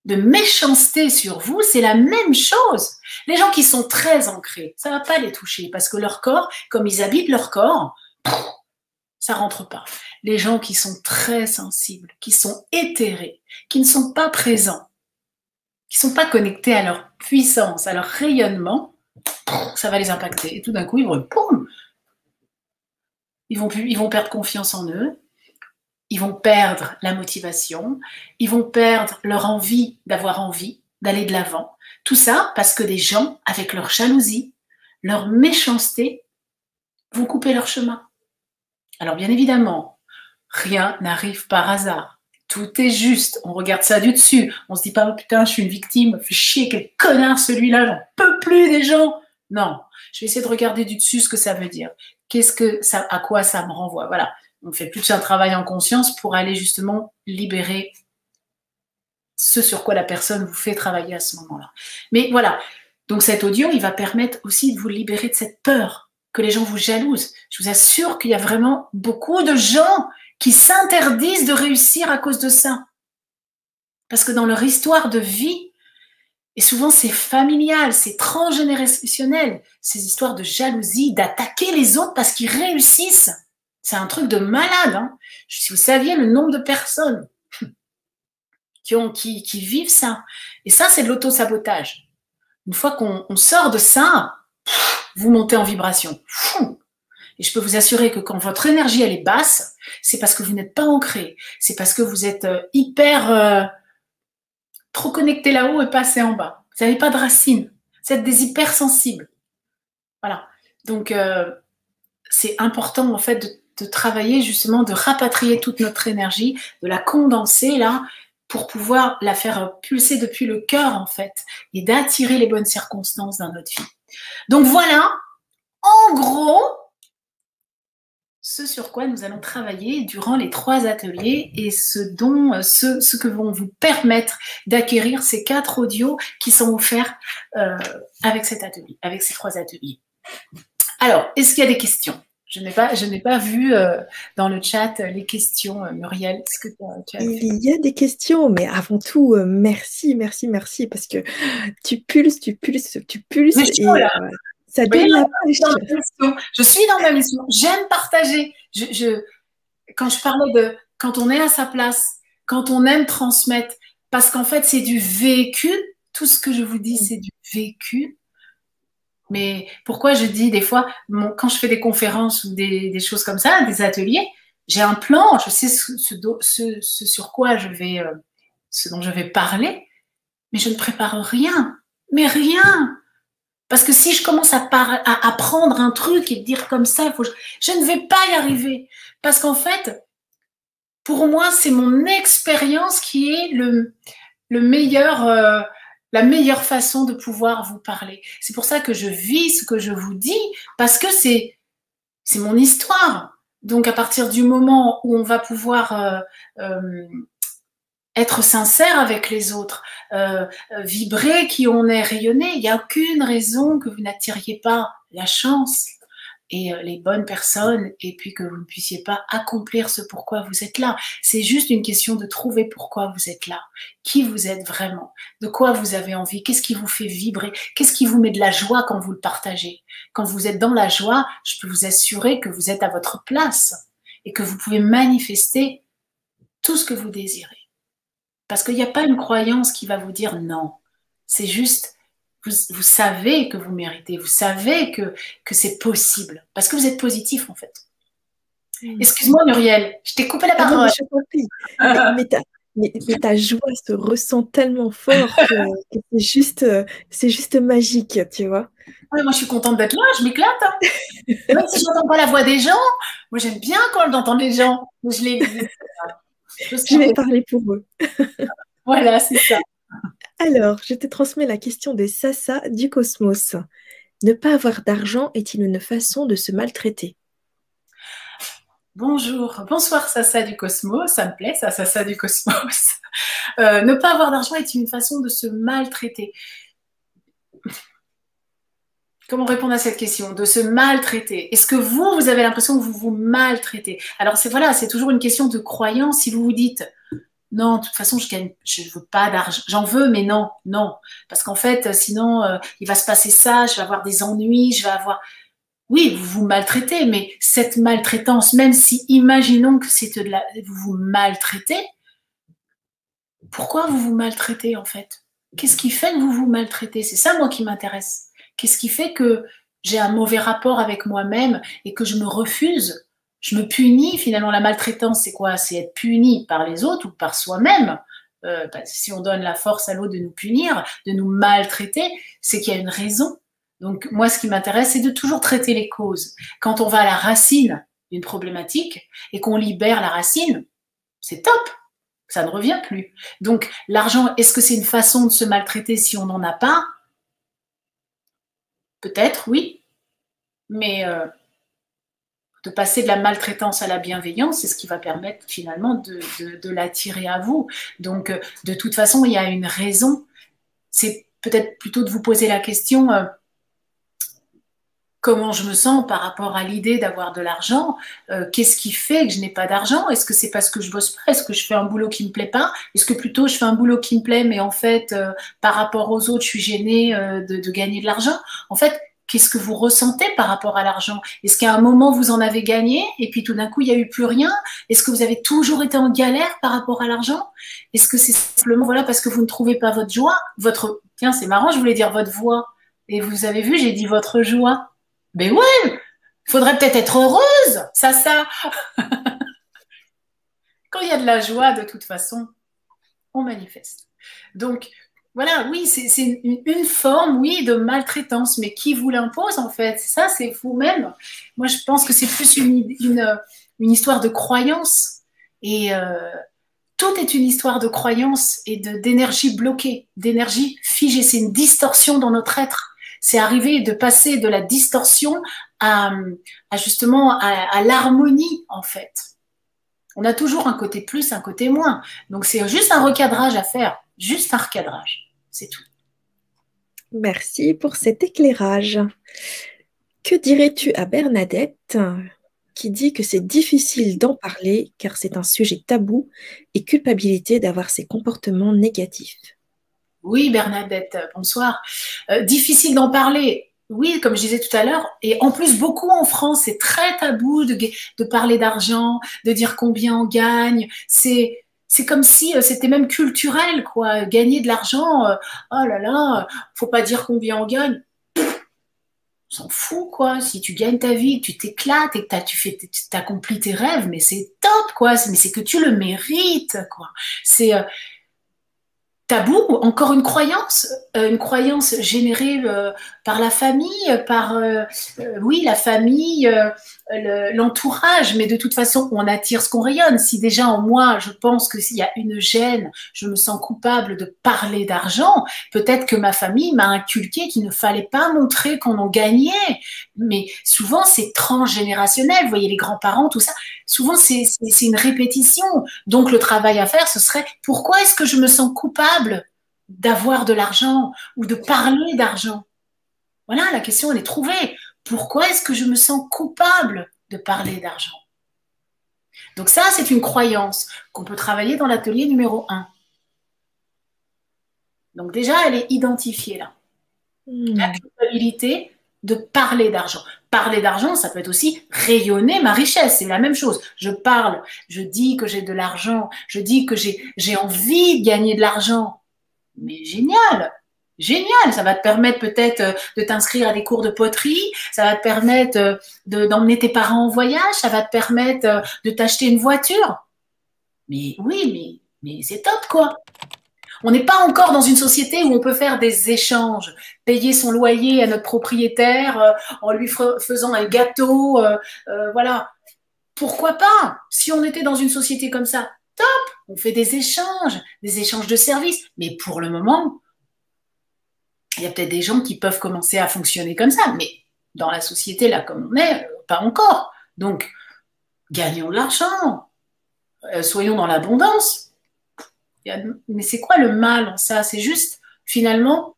de méchanceté sur vous, c'est la même chose. Les gens qui sont très ancrés, ça va pas les toucher parce que leur corps, comme ils habitent leur corps, ça rentre pas. Les gens qui sont très sensibles, qui sont éthérés, qui ne sont pas présents, qui ne sont pas connectés à leur puissance, à leur rayonnement, ça va les impacter. Et tout d'un coup, ils vont perdre confiance en eux, ils vont perdre la motivation, ils vont perdre leur envie d'avoir envie, d'aller de l'avant. Tout ça parce que des gens, avec leur jalousie, leur méchanceté, vont couper leur chemin. Alors bien évidemment, rien n'arrive par hasard. Tout est juste. On regarde ça du dessus. On se dit pas, oh, putain, je suis une victime. Fais chier, quel connard celui-là. J'en peux plus des gens. Non. Je vais essayer de regarder du dessus ce que ça veut dire. À quoi ça me renvoie. Voilà. On fait plus un travail en conscience pour aller justement libérer ce sur quoi la personne vous fait travailler à ce moment-là. Mais voilà. Donc cet audio, il va permettre aussi de vous libérer de cette peur que les gens vous jalousent. Je vous assure qu'il y a vraiment beaucoup de gens qui s'interdisent de réussir à cause de ça. Parce que dans leur histoire de vie, et souvent c'est familial, c'est transgénérationnel, ces histoires de jalousie, d'attaquer les autres parce qu'ils réussissent. C'est un truc de malade. Hein. Si vous saviez le nombre de personnes qui vivent ça. Et ça, c'est de l'auto-sabotage. Une fois qu'on sort de ça, vous montez en vibration. Et je peux vous assurer que quand votre énergie elle est basse, c'est parce que vous n'êtes pas ancré. C'est parce que vous êtes hyper trop connecté là-haut et pas assez en bas. Vous n'avez pas de racines. Vous êtes des hypersensibles. Voilà. Donc, c'est important en fait de travailler justement, de rapatrier toute notre énergie, de la condenser là, pour pouvoir la faire pulser depuis le cœur en fait, et d'attirer les bonnes circonstances dans notre vie. Donc voilà, en gros, ce sur quoi nous allons travailler durant les 3 ateliers et ce que vont vous permettre d'acquérir ces 4 audios qui sont offerts avec cet atelier, avec ces 3 ateliers. Alors, est-ce qu'il y a des questions? Je n'ai pas vu dans le chat les questions, Muriel. Est-ce que tu as vu? Il y a des questions, mais avant tout, merci, parce que tu pulses. Mais Ça donne la pêche. Je suis dans ma mission. J'aime partager. Quand je parlais de quand on est à sa place, quand on aime transmettre, parce qu'en fait, c'est du vécu. Tout ce que je vous dis, c'est du vécu. Mais pourquoi je dis des fois, quand je fais des conférences ou des choses comme ça, des ateliers, j'ai un plan, je sais ce sur quoi ce dont je vais parler, mais je ne prépare rien. Mais rien. Parce que si je commence à apprendre un truc et dire comme ça, je ne vais pas y arriver. Parce qu'en fait, pour moi, c'est mon expérience qui est la meilleure façon de pouvoir vous parler. C'est pour ça que je vis ce que je vous dis, parce que c'est mon histoire. Donc, à partir du moment où on va pouvoir être sincère avec les autres, vibrer qui on est, rayonner, il n'y a aucune raison que vous n'attiriez pas la chance et les bonnes personnes, et puis que vous ne puissiez pas accomplir ce pourquoi vous êtes là. C'est juste une question de trouver pourquoi vous êtes là, qui vous êtes vraiment, de quoi vous avez envie, qu'est-ce qui vous fait vibrer, qu'est-ce qui vous met de la joie quand vous le partagez. Quand vous êtes dans la joie, je peux vous assurer que vous êtes à votre place et que vous pouvez manifester tout ce que vous désirez. Parce qu'il n'y a pas une croyance qui va vous dire non. C'est juste, vous savez que vous méritez, vous savez que c'est possible. Parce que vous êtes positif, en fait. Excuse-moi, Muriel, je t'ai coupé la parole. Mais ta joie se ressent tellement fort que c'est juste magique, tu vois. Ouais, moi, je suis contente d'être là, je m'éclate. Hein. Même si je n'entends pas la voix des gens, moi, j'aime bien quand j'entends les gens. Je vais parler pour eux. Voilà, c'est ça. Alors, je te transmets la question de Sassa du Cosmos. Ne pas avoir d'argent est-il une façon de se maltraiter? Bonsoir Sassa du Cosmos, ça me plaît ça, Sassa du Cosmos. Ne pas avoir d'argent est une façon de se maltraiter. Comment répondre à cette question? De se maltraiter. Est-ce que vous avez l'impression que vous vous maltraitez? Alors c'est toujours une question de croyance. Si vous vous dites non, de toute façon je veux pas d'argent, j'en veux, mais non, parce qu'en fait sinon il va se passer ça, je vais avoir des ennuis, oui, vous vous maltraitez, mais cette maltraitance, même si imaginons que vous vous maltraitez, pourquoi vous vous maltraitez en fait? Qu'est-ce qui fait que vous vous maltraitez? C'est ça moi qui m'intéresse. Qu'est-ce qui fait que j'ai un mauvais rapport avec moi-même et que je me refuse? Je me punis. Finalement, la maltraitance, c'est quoi? C'est être puni par les autres ou par soi-même. Si on donne la force à l'autre de nous punir, de nous maltraiter, c'est qu'il y a une raison. Donc, moi, ce qui m'intéresse, c'est de toujours traiter les causes. Quand on va à la racine d'une problématique et qu'on libère la racine, c'est top. Ça ne revient plus. Donc, l'argent, est-ce que c'est une façon de se maltraiter si on n'en a pas? Peut-être, oui, mais de passer de la maltraitance à la bienveillance, c'est ce qui va permettre finalement de l'attirer à vous. Donc, de toute façon, il y a une raison. C'est peut-être plutôt de vous poser la question comment je me sens par rapport à l'idée d'avoir de l'argent, qu'est-ce qui fait que je n'ai pas d'argent? Est-ce que c'est parce que je bosse pas? Est-ce que je fais un boulot qui me plaît pas? Est-ce que plutôt je fais un boulot qui me plaît, mais en fait, par rapport aux autres, je suis gênée de gagner de l'argent? En fait, qu'est-ce que vous ressentez par rapport à l'argent? Est-ce qu'à un moment, vous en avez gagné et puis tout d'un coup, il n'y a eu plus rien? Est-ce que vous avez toujours été en galère par rapport à l'argent? Est-ce que c'est simplement parce que vous ne trouvez pas votre joie, votre Tiens, c'est marrant, je voulais dire votre voix. Et vous avez vu, j'ai dit votre joie. Mais ouais, il faudrait peut-être être heureuse, ça. Quand il y a de la joie, de toute façon, on manifeste. Donc, voilà, oui, c'est une forme, oui, de maltraitance, mais qui vous l'impose, en fait? Ça, c'est vous-même. Moi, je pense que c'est plus une histoire de croyance. Et tout est une histoire de croyance et d'énergie bloquée, d'énergie figée. C'est une distorsion dans notre être. C'est arriver de passer de la distorsion justement à l'harmonie, en fait. On a toujours un côté plus, un côté moins. Donc, c'est juste un recadrage à faire. Juste un recadrage. C'est tout. Merci pour cet éclairage. Que dirais-tu à Bernadette qui dit que c'est difficile d'en parler car c'est un sujet tabou et culpabilité d'avoir ces comportements négatifs? Oui, Bernadette, bonsoir. Difficile d'en parler. Oui, comme je disais tout à l'heure, et en plus beaucoup en France, c'est très tabou de parler d'argent, de dire combien on gagne. C'est comme si c'était même culturel, quoi. Gagner de l'argent, oh là là, faut pas dire combien on gagne. On s'en fout, quoi. Si tu gagnes ta vie, que tu t'éclates et que tu t'accomplis tes rêves, mais c'est top, quoi. Mais c'est que tu le mérites, quoi. C'est tabou, encore une croyance générée par la famille, par oui, la famille, l'entourage, mais de toute façon, on attire ce qu'on rayonne. Si déjà en moi, je pense que s'il y a une gêne, je me sens coupable de parler d'argent, peut-être que ma famille m'a inculqué qu'il ne fallait pas montrer qu'on en gagnait. Mais souvent, c'est transgénérationnel. Vous voyez, les grands-parents, tout ça, souvent, c'est une répétition. Donc, le travail à faire, ce serait pourquoi est-ce que je me sens coupable d'avoir de l'argent ou de parler d'argent? Voilà, la question, elle est trouvée. Pourquoi est-ce que je me sens coupable de parler d'argent? Donc ça, c'est une croyance qu'on peut travailler dans l'atelier numéro 1. Donc déjà, elle est identifiée là. La culpabilité de parler d'argent. Parler d'argent, ça peut être aussi rayonner ma richesse. C'est la même chose. Je parle, je dis que j'ai de l'argent, je dis que j'ai envie de gagner de l'argent. Mais génial! Génial, ça va te permettre peut-être de t'inscrire à des cours de poterie, ça va te permettre d'emmener tes parents en voyage, ça va te permettre de t'acheter une voiture. Mais oui, mais c'est top, quoi. On n'est pas encore dans une société où on peut faire des échanges, payer son loyer à notre propriétaire en lui faisant un gâteau, voilà. Pourquoi pas? Si on était dans une société comme ça, top, on fait des échanges de services. Mais pour le moment, il y a peut-être des gens qui peuvent commencer à fonctionner comme ça, mais dans la société, là, comme on est, pas encore. Donc, gagnons de l'argent, soyons dans l'abondance. Mais c'est quoi le mal en ça? C'est juste, finalement,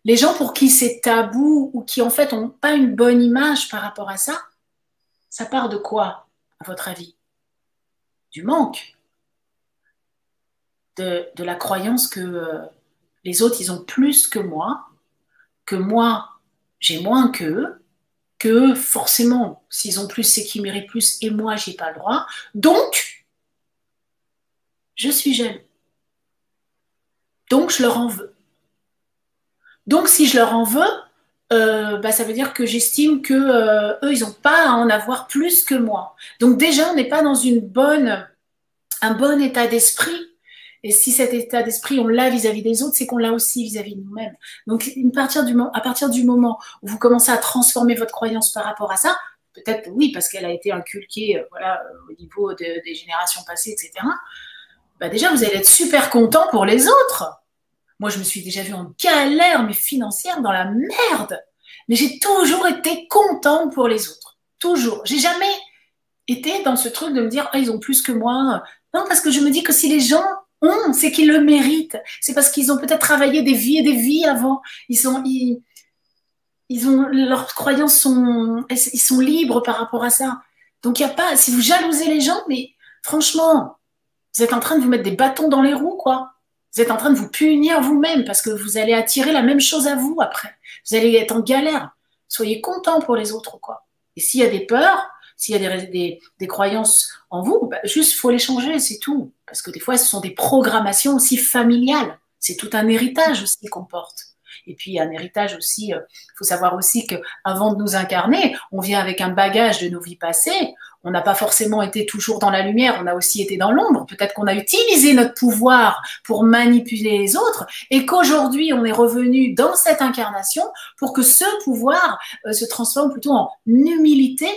les gens pour qui c'est tabou ou qui, en fait, n'ont pas une bonne image par rapport à ça, ça part de quoi, à votre avis? Du manque, de la croyance que les autres, ils ont plus que moi j'ai moins que forcément, s'ils ont plus, c'est qu'ils méritent plus et moi, j'ai pas le droit. Donc, je suis jaloux. Donc, je leur en veux. Donc, si je leur en veux, ça veut dire que j'estime que eux, ils n'ont pas à en avoir plus que moi. Donc, déjà, on n'est pas dans un bon état d'esprit. Et si cet état d'esprit, on l'a vis-à-vis des autres, c'est qu'on l'a aussi vis-à-vis de nous-mêmes. Donc, à partir du moment où vous commencez à transformer votre croyance par rapport à ça, peut-être oui, parce qu'elle a été inculquée au niveau des générations passées, etc., déjà, vous allez être super content pour les autres. Moi, je me suis déjà vue en galère, mais financière, dans la merde. Mais j'ai toujours été contente pour les autres. Toujours. J'ai jamais été dans ce truc de me dire, ah, ils ont plus que moi. Non, parce que je me dis que si les gens c'est qu'ils le méritent. C'est parce qu'ils ont peut-être travaillé des vies et des vies avant. Leurs croyances ils sont libres par rapport à ça. Donc, il n'y a pas, si vous jalousez les gens, mais franchement, vous êtes en train de vous mettre des bâtons dans les roues, quoi. Vous êtes en train de vous punir vous-même parce que vous allez attirer la même chose à vous après. Vous allez être en galère. Soyez content pour les autres, quoi. Et s'il y a des peurs, s'il y a des croyances en vous, juste faut les changer, c'est tout. Parce que des fois, ce sont des programmations aussi familiales. C'est tout un héritage aussi qu'on porte. Et puis, un héritage aussi, il faut savoir aussi qu'avant de nous incarner, on vient avec un bagage de nos vies passées. On n'a pas forcément été toujours dans la lumière, on a aussi été dans l'ombre. Peut-être qu'on a utilisé notre pouvoir pour manipuler les autres et qu'aujourd'hui, on est revenu dans cette incarnation pour que ce pouvoir se transforme plutôt en humilité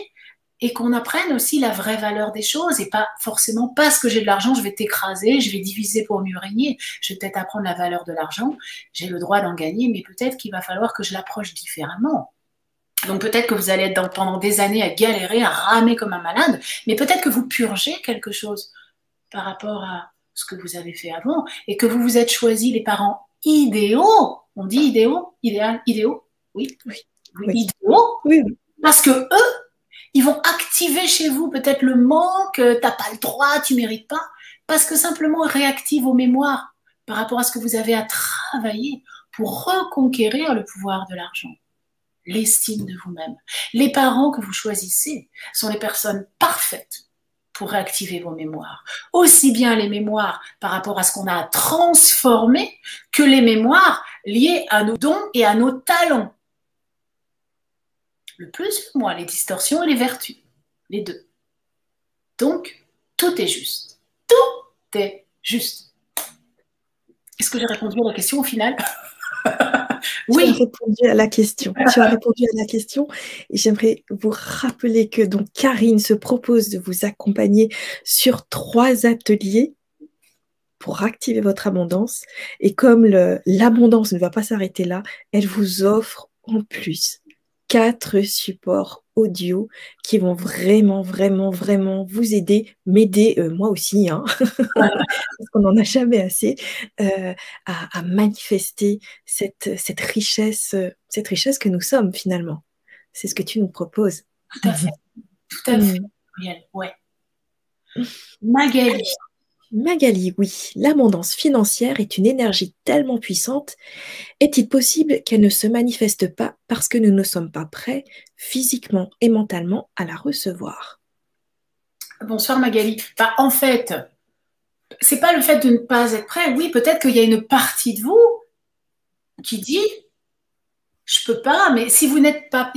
et qu'on apprenne aussi la vraie valeur des choses et pas forcément parce que j'ai de l'argent, je vais t'écraser, je vais diviser pour mieux régner. Je vais peut-être apprendre la valeur de l'argent, j'ai le droit d'en gagner, mais peut-être qu'il va falloir que je l'approche différemment. Donc peut-être que vous allez être pendant des années à galérer, à ramer comme un malade, mais peut-être que vous purgez quelque chose par rapport à ce que vous avez fait avant et que vous vous êtes choisi les parents idéaux. On dit idéaux, idéal, idéaux, oui, idéaux, oui. Parce que eux, ils vont activer chez vous peut-être le manque, t'as pas le droit, tu mérites pas, parce que simplement ils réactivent vos mémoires par rapport à ce que vous avez à travailler pour reconquérir le pouvoir de l'argent, l'estime de vous-même. Les parents que vous choisissez sont les personnes parfaites pour réactiver vos mémoires. Aussi bien les mémoires par rapport à ce qu'on a à transformer que les mémoires liées à nos dons et à nos talents. Le plus, moi, les distorsions et les vertus. Les deux. Donc, tout est juste. Tout est juste. Est-ce que j'ai répondu à la question au final? Oui. Tu as répondu à la question. Tu as répondu à la question. Et j'aimerais vous rappeler que donc Karine se propose de vous accompagner sur 3 ateliers pour activer votre abondance. Et comme l'abondance ne va pas s'arrêter là, elle vous offre en plus 4 supports audio qui vont vraiment vous aider, m'aider, moi aussi, hein, parce qu'on n'en a jamais assez, à manifester cette richesse que nous sommes finalement. C'est ce que tu nous proposes. Tout à fait. Tout à fait. Ouais. Magali, oui, l'abondance financière est une énergie tellement puissante. Est-il possible qu'elle ne se manifeste pas parce que nous ne sommes pas prêts physiquement et mentalement à la recevoir? Bonsoir Magali. En fait, c'est pas le fait de ne pas être prêt. Oui, peut-être qu'il y a une partie de vous qui dit je peux pas, mais si vous n'êtes pas,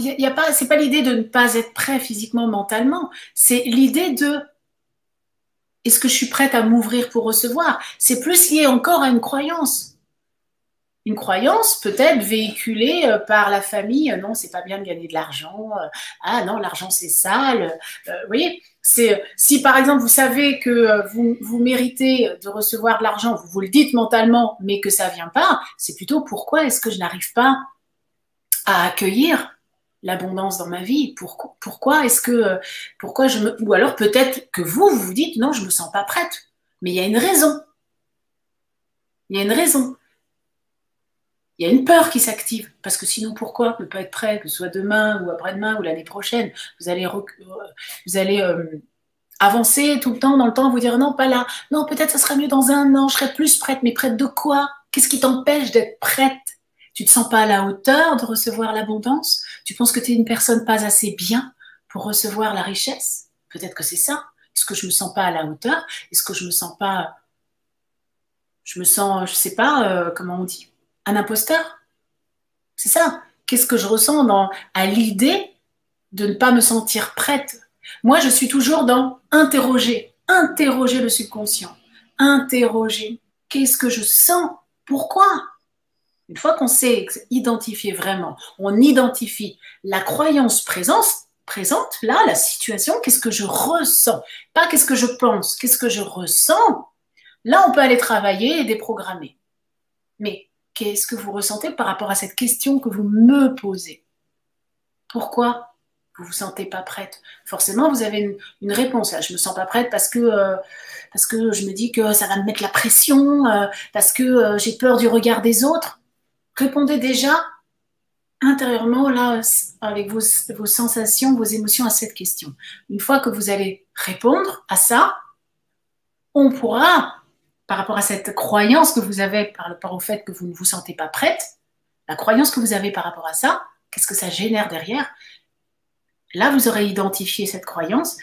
c'est pas l'idée de ne pas être prêt physiquement, mentalement. C'est l'idée de est-ce que je suis prête à m'ouvrir pour recevoir? C'est plus lié encore à une croyance. Une croyance peut-être véhiculée par la famille. Non, c'est pas bien de gagner de l'argent. Ah non, l'argent c'est sale. Vous voyez, si par exemple vous savez que vous méritez de recevoir de l'argent, vous vous le dites mentalement, mais que ça vient pas, c'est plutôt pourquoi est-ce que je n'arrive pas à accueillir l'abondance dans ma vie? Pourquoi est-ce que ou alors peut-être que vous vous dites non, je me sens pas prête. Mais il y a une raison. Il y a une raison. Il y a une peur qui s'active, parce que sinon pourquoi ne pas être prêt, que ce soit demain ou après-demain ou l'année prochaine? Vous allez avancer tout le temps dans le temps, vous dire non, pas là, non, peut-être ça sera mieux dans 1 an, je serai plus prête, mais prête de quoi? Qu'est-ce qui t'empêche d'être prête? Tu te sens pas à la hauteur de recevoir l'abondance? Tu penses que tu es une personne pas assez bien pour recevoir la richesse? Peut-être que c'est ça. Est-ce que je me sens pas à la hauteur? Est-ce que je me sens, je sais pas, comment on dit, un imposteur? C'est ça. Qu'est-ce que je ressens à l'idée de ne pas me sentir prête? Moi, je suis toujours dans interroger le subconscient, interroger. Qu'est-ce que je sens? Pourquoi? Une fois qu'on sait identifier vraiment, on identifie la croyance présente, là, la situation, qu'est-ce que je ressens? Pas qu'est-ce que je pense, qu'est-ce que je ressens? Là, on peut aller travailler et déprogrammer. Mais qu'est-ce que vous ressentez par rapport à cette question que vous me posez? Pourquoi vous ne vous sentez pas prête? Forcément, vous avez une réponse. Là, je ne me sens pas prête parce que je me dis que ça va me mettre la pression, parce que j'ai peur du regard des autres. Répondez déjà intérieurement, là, avec vos sensations, vos émotions à cette question. Une fois que vous allez répondre à ça, on pourra, par rapport à cette croyance que vous avez par rapport au fait que vous ne vous sentez pas prête, la croyance que vous avez par rapport à ça, qu'est-ce que ça génère derrière? Là, vous aurez identifié cette croyance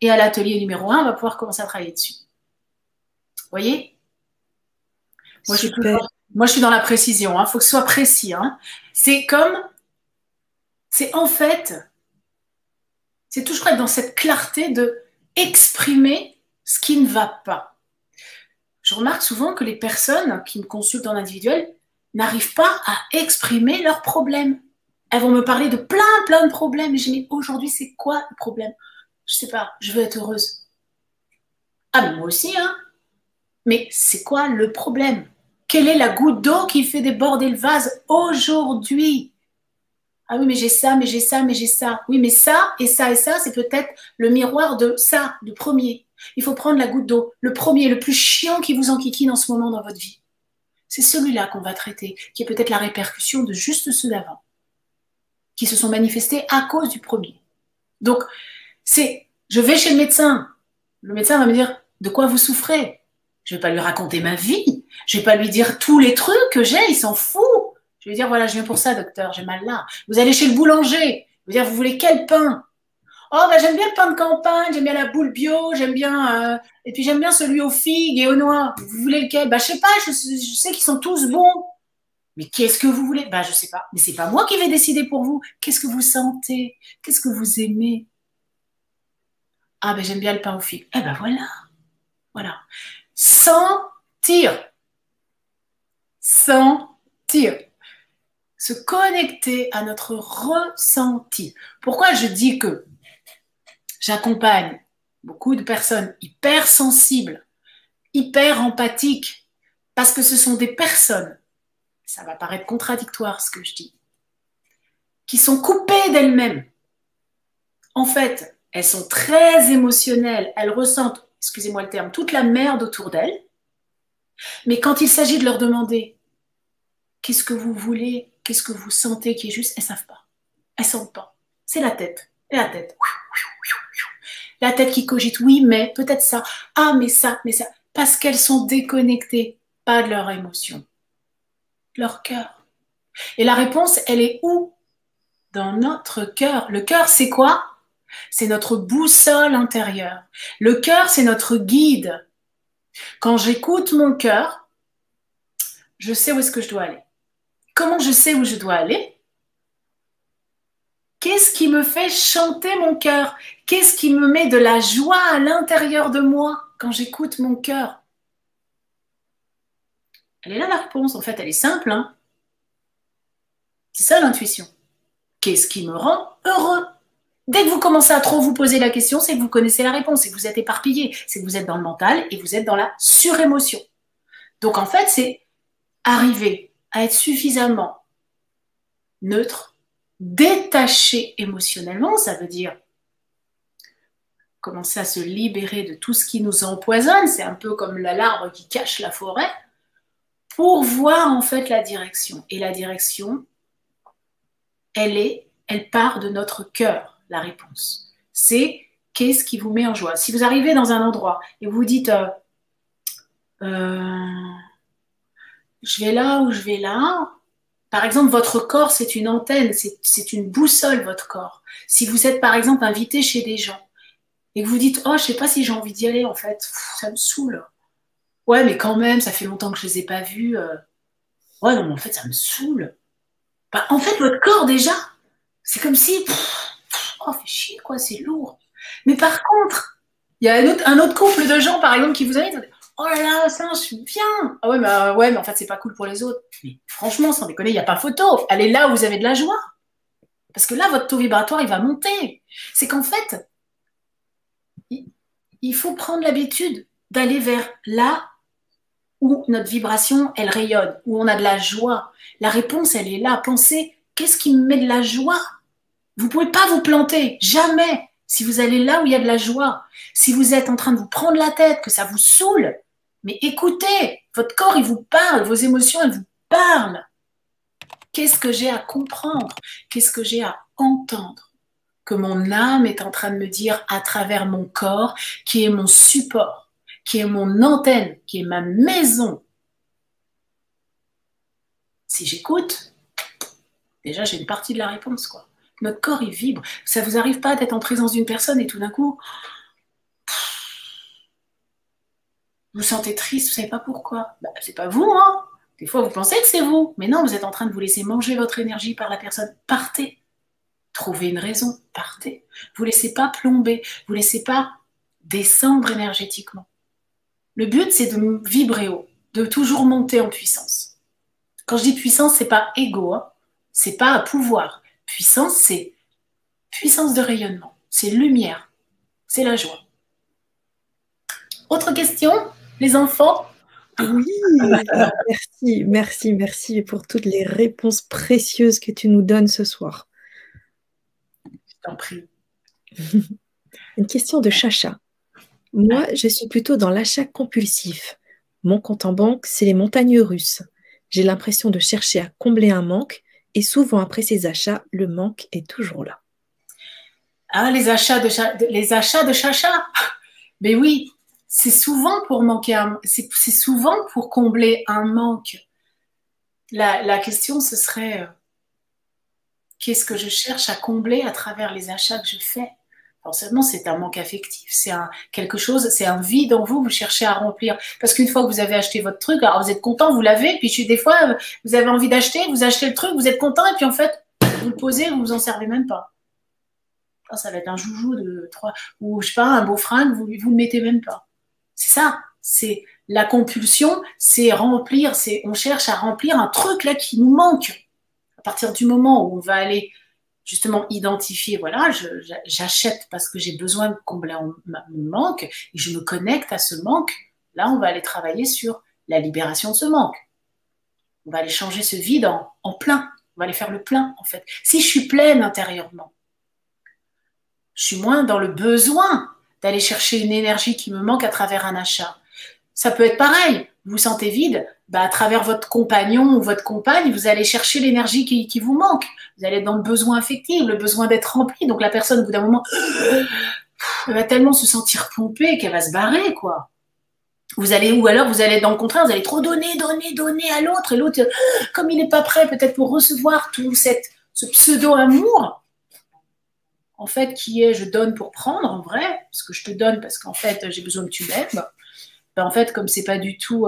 et à l'atelier numéro 1, on va pouvoir commencer à travailler dessus. Vous voyez? Moi, je suis Moi, je suis dans la précision, il faut que ce soit précis. Hein. C'est en fait, c'est toujours être dans cette clarté de exprimer ce qui ne va pas. Je remarque souvent que les personnes qui me consultent en individuel n'arrivent pas à exprimer leurs problèmes. Elles vont me parler de plein de problèmes. Et je dis, mais aujourd'hui, c'est quoi le problème? Je sais pas, je veux être heureuse. Ah, mais moi aussi, hein. Mais c'est quoi le problème? Quelle est la goutte d'eau qui fait déborder le vase aujourd'hui? Ah oui, mais j'ai ça, mais j'ai ça, mais j'ai ça. Oui, mais ça et ça et ça, c'est peut-être le miroir de ça, du premier. Il faut prendre la goutte d'eau, le premier, le plus chiant qui vous enquiquine en ce moment dans votre vie. C'est celui-là qu'on va traiter, qui est peut-être la répercussion de juste ceux d'avant, qui se sont manifestés à cause du premier. Donc, je vais chez le médecin va me dire, de quoi vous souffrez? Je vais pas lui raconter ma vie, je vais pas lui dire tous les trucs que j'ai, il s'en fout. Je vais dire, voilà, je viens pour ça, docteur, j'ai mal là. Vous allez chez le boulanger, je vais dire, vous voulez quel pain? Oh, ben, j'aime bien le pain de campagne, j'aime bien la boule bio, j'aime bien, et puis j'aime bien celui aux figues et aux noix. Vous voulez lequel? Ben, je sais pas, je sais qu'ils sont tous bons. Mais qu'est-ce que vous voulez? Ben, je sais pas. Mais c'est pas moi qui vais décider pour vous. Qu'est-ce que vous sentez? Qu'est-ce que vous aimez? Ah, ben, j'aime bien le pain aux figues. Eh ben, voilà. Voilà. Sentir. Sentir. Se connecter à notre ressenti. Pourquoi je dis que j'accompagne beaucoup de personnes hyper sensibles, hyper empathiques, parce que ce sont des personnes, ça va paraître contradictoire ce que je dis, qui sont coupées d'elles-mêmes. En fait, elles sont très émotionnelles, elles ressentent, excusez-moi le terme, toute la merde autour d'elles, mais quand il s'agit de leur demander qu'est-ce que vous voulez, qu'est-ce que vous sentez qui est juste, elles ne savent pas, elles ne sentent pas. C'est la tête, et la tête. La tête qui cogite, oui, mais peut-être ça. Ah, mais ça. Parce qu'elles sont déconnectées, pas de leur émotion, de leur cœur. Et la réponse, elle est où? Dans notre cœur. Le cœur, c'est quoi? C'est notre boussole intérieure. Le cœur, c'est notre guide. Quand j'écoute mon cœur, je sais où est-ce que je dois aller. Comment je sais où je dois aller? Qu'est-ce qui me fait chanter mon cœur? Qu'est-ce qui me met de la joie à l'intérieur de moi quand j'écoute mon cœur? Elle est là la réponse, en fait, elle est simple. Hein, c'est ça l'intuition. Qu'est-ce qui me rend heureux? Dès que vous commencez à trop vous poser la question, c'est que vous connaissez la réponse, c'est que vous êtes éparpillé, c'est que vous êtes dans le mental et vous êtes dans la surémotion. Donc en fait, c'est arriver à être suffisamment neutre, détaché émotionnellement, ça veut dire commencer à se libérer de tout ce qui nous empoisonne, c'est un peu comme l'arbre qui cache la forêt, pour voir en fait la direction. Et la direction, elle part de notre cœur, la réponse. C'est qu'est-ce qui vous met en joie. Si vous arrivez dans un endroit et vous vous dites je vais là ou je vais là, par exemple, votre corps, c'est une antenne, c'est une boussole, votre corps. Si vous êtes, par exemple, invité chez des gens et que vous dites « Oh, je sais pas si j'ai envie d'y aller, en fait, ça me saoule. Ouais, mais quand même, ça fait longtemps que je les ai pas vus. Ouais, non, mais en fait, ça me saoule. » Bah, en fait, votre corps, déjà, c'est comme si oh, fait chier, quoi, c'est lourd. Mais par contre, il y a un autre couple de gens, par exemple, qui vous invitent. Oh là là, ça, je suis bien. Ah ouais, mais en fait, c'est pas cool pour les autres. Mais franchement, sans déconner, il n'y a pas photo. Allez là où vous avez de la joie. Parce que là, votre taux vibratoire, il va monter. C'est qu'en fait, il faut prendre l'habitude d'aller vers là où notre vibration, elle rayonne, où on a de la joie. La réponse, elle est là. Pensez, qu'est-ce qui me met de la joie? Vous ne pouvez pas vous planter, jamais. Si vous allez là où il y a de la joie, si vous êtes en train de vous prendre la tête, que ça vous saoule, mais écoutez, votre corps, il vous parle, vos émotions, elles vous parlent. Qu'est-ce que j'ai à comprendre? Qu'est-ce que j'ai à entendre? Que mon âme est en train de me dire à travers mon corps, qui est mon support, qui est mon antenne, qui est ma maison. Si j'écoute, déjà j'ai une partie de la réponse, quoi. Notre corps, il vibre. Ça vous arrive pas d'être en présence d'une personne et tout d'un coup, vous vous sentez triste, vous savez pas pourquoi. Bah, c'est pas vous, hein. Des fois, vous pensez que c'est vous, mais non, vous êtes en train de vous laisser manger votre énergie par la personne. Partez. Trouvez une raison. Partez. Vous ne laissez pas plomber. Vous ne laissez pas descendre énergétiquement. Le but, c'est de vibrer haut, de toujours monter en puissance. Quand je dis puissance, c'est pas égo, hein. C'est pas pouvoir. Puissance, c'est puissance de rayonnement. C'est lumière. C'est la joie. Autre question, les enfants? Oui, alors merci pour toutes les réponses précieuses que tu nous donnes ce soir. Je t'en prie. Une question de Chacha. Moi, je suis plutôt dans l'achat compulsif. Mon compte en banque, c'est les montagnes russes. J'ai l'impression de chercher à combler un manque et souvent après ces achats, le manque est toujours là. Ah, les achats de Chacha. Mais oui, c'est souvent pour c'est souvent pour combler un manque. La question, ce serait qu'est-ce que je cherche à combler à travers les achats que je fais? Forcément, c'est un manque affectif, quelque chose, c'est un vide en vous, vous cherchez à remplir. Parce qu'une fois que vous avez acheté votre truc, alors vous êtes content, vous l'avez, puis des fois, vous avez envie d'acheter, vous achetez le truc, vous êtes content, et puis en fait, vous le posez, vous vous en servez même pas. Ça va être un joujou de 3, ou je sais pas, un beau fringue, vous le mettez même pas. C'est ça, c'est la compulsion, c'est remplir, on cherche à remplir un truc là qui nous manque. À partir du moment où on va aller justement identifier, voilà, j'achète parce que j'ai besoin de combler mon manque et je me connecte à ce manque, là on va aller travailler sur la libération de ce manque. On va aller changer ce vide en plein, on va aller faire le plein en fait. Si je suis pleine intérieurement, je suis moins dans le besoin d'aller chercher une énergie qui me manque à travers un achat. Ça peut être pareil, vous vous sentez vide, à travers votre compagnon ou votre compagne, vous allez chercher l'énergie qui vous manque. Vous allez être dans le besoin affectif, le besoin d'être rempli. Donc la personne, au bout d'un moment, elle va tellement se sentir pompée qu'elle va se barrer, quoi. Ou alors vous allez être dans le contraire, vous allez trop donner à l'autre, et l'autre, comme il n'est pas prêt peut-être pour recevoir tout ce pseudo-amour, en fait, qui est je donne pour prendre, en vrai, parce que je te donne parce qu'en fait, j'ai besoin que tu m'aimes. En fait, comme c'est pas du tout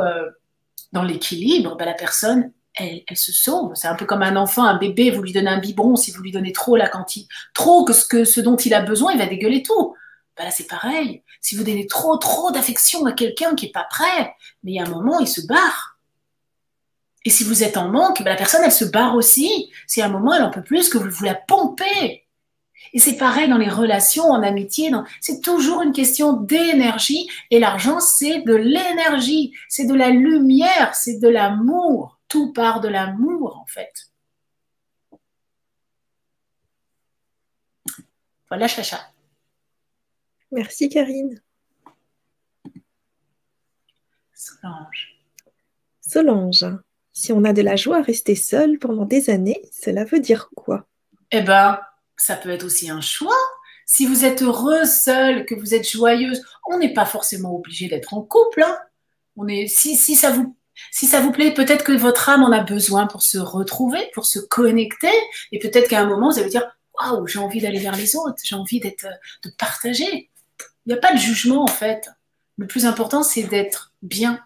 dans l'équilibre, la personne, elle se sauve. C'est un peu comme un enfant, un bébé, vous lui donnez un biberon, si vous lui donnez trop la quantité, trop que ce dont il a besoin, il va dégueuler tout. Là, c'est pareil. Si vous donnez trop d'affection à quelqu'un qui n'est pas prêt, mais il y a un moment, il se barre. Et si vous êtes en manque, la personne, elle se barre aussi. Si à un moment, elle en peut plus, que vous la pompez. Et c'est pareil dans les relations, en amitié, c'est toujours une question d'énergie. Et l'argent, c'est de l'énergie, c'est de la lumière, c'est de l'amour. Tout part de l'amour, en fait. Voilà, Chacha. Merci, Karine. Solange, si on a de la joie à rester seul pendant des années, cela veut dire quoi? Eh ça peut être aussi un choix. Si vous êtes heureuse seule, que vous êtes joyeuse, on n'est pas forcément obligé d'être en couple. Hein. Si ça vous plaît, peut-être que votre âme en a besoin pour se retrouver, pour se connecter. Et peut-être qu'à un moment, vous allez dire « Waouh, j'ai envie d'aller vers les autres, j'ai envie de partager. » Il n'y a pas de jugement, en fait. Le plus important, c'est d'être bien,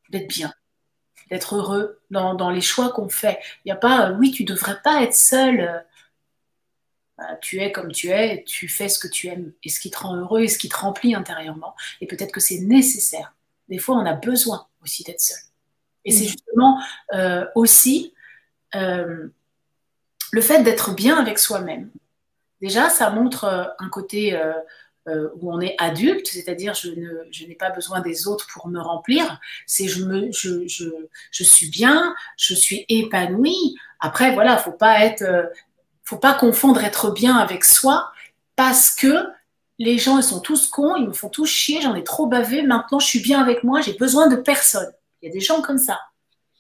d'être heureux dans les choix qu'on fait. Il n'y a pas « Oui, tu ne devrais pas être seule. » Tu es comme tu es, tu fais ce que tu aimes et ce qui te rend heureux et ce qui te remplit intérieurement. Et peut-être que c'est nécessaire. Des fois, on a besoin aussi d'être seul. Et c'est justement aussi le fait d'être bien avec soi-même. Déjà, ça montre un côté où on est adulte, c'est-à-dire je n'ai pas besoin des autres pour me remplir. C'est je suis bien, je suis épanouie. Après, voilà, faut pas confondre être bien avec soi parce que les gens, ils sont tous cons, ils me font tous chier, j'en ai trop bavé, maintenant je suis bien avec moi, j'ai besoin de personne. Il y a des gens comme ça.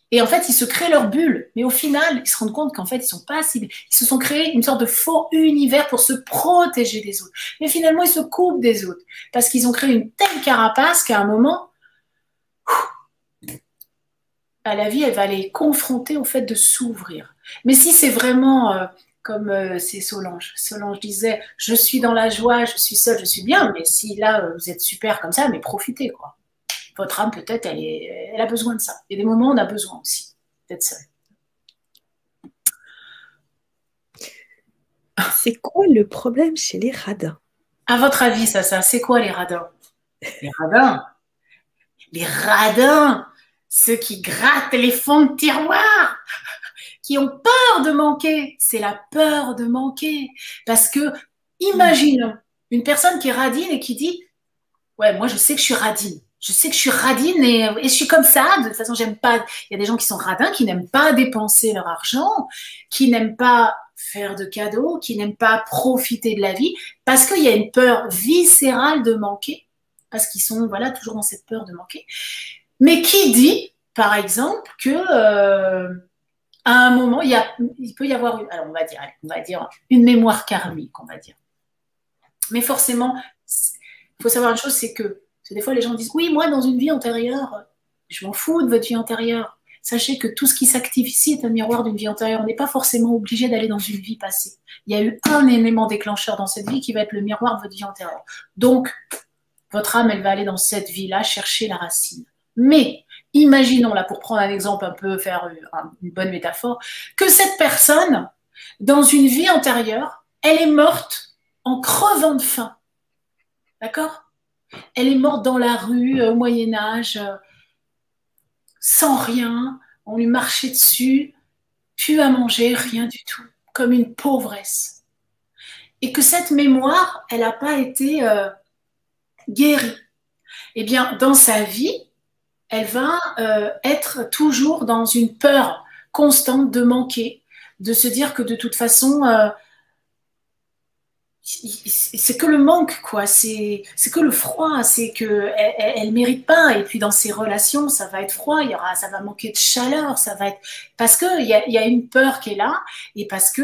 Et en fait, ils se créent leur bulle. Mais au final, ils se rendent compte qu'en fait, ils sont pas si... Ils se sont créés une sorte de faux univers pour se protéger des autres. Mais finalement, ils se coupent des autres. Parce qu'ils ont créé une telle carapace qu'à un moment, la vie, elle va les confronter au fait de s'ouvrir. Mais si c'est vraiment... comme c'est Solange. Solange disait, je suis dans la joie, je suis seule, je suis bien, mais si là, vous êtes super comme ça, mais profitez, quoi. votre âme, peut-être, elle a besoin de ça. Il y a des moments où on a besoin aussi d'être seul. C'est quoi le problème chez les radins? À votre avis, ça, c'est quoi les radins? Les radins, les radins, ceux qui grattent les fonds de tiroir, qui ont peur de manquer. C'est la peur de manquer. Parce que, imaginons une personne qui est radine et qui dit « Ouais, moi, je sais que je suis radine. Je sais que je suis radine et je suis comme ça. De toute façon, j'aime pas… » Il y a des gens qui sont radins, qui n'aiment pas dépenser leur argent, qui n'aiment pas faire de cadeaux, qui n'aiment pas profiter de la vie, parce qu'il y a une peur viscérale de manquer, parce qu'ils sont voilà, toujours dans cette peur de manquer. Mais qui dit, par exemple, que à un moment, il peut y avoir, alors on va dire une mémoire karmique, on va dire. Mais forcément, il faut savoir une chose, c'est que des fois les gens disent, oui, moi dans une vie antérieure, je m'en fous de votre vie antérieure. Sachez que tout ce qui s'active ici est un miroir d'une vie antérieure. On n'est pas forcément obligé d'aller dans une vie passée. Il y a eu un élément déclencheur dans cette vie qui va être le miroir de votre vie antérieure. Donc, votre âme, elle va aller dans cette vie-là chercher la racine. Mais, imaginons, là, pour prendre un exemple un peu, faire une bonne métaphore, que cette personne, dans une vie antérieure, elle est morte en crevant de faim. D'accord? Elle est morte dans la rue, au Moyen-Âge, sans rien, on lui marchait dessus, plus à manger, rien du tout, comme une pauvresse. Et que cette mémoire, elle n'a pas été guérie. Eh bien, dans sa vie, elle va être toujours dans une peur constante de manquer, de se dire que de toute façon, c'est que le manque, quoi. C'est que le froid, c'est que elle mérite pas. Et puis dans ses relations, ça va être froid. Ça va manquer de chaleur. Ça va être parce que il y a une peur qui est là et parce que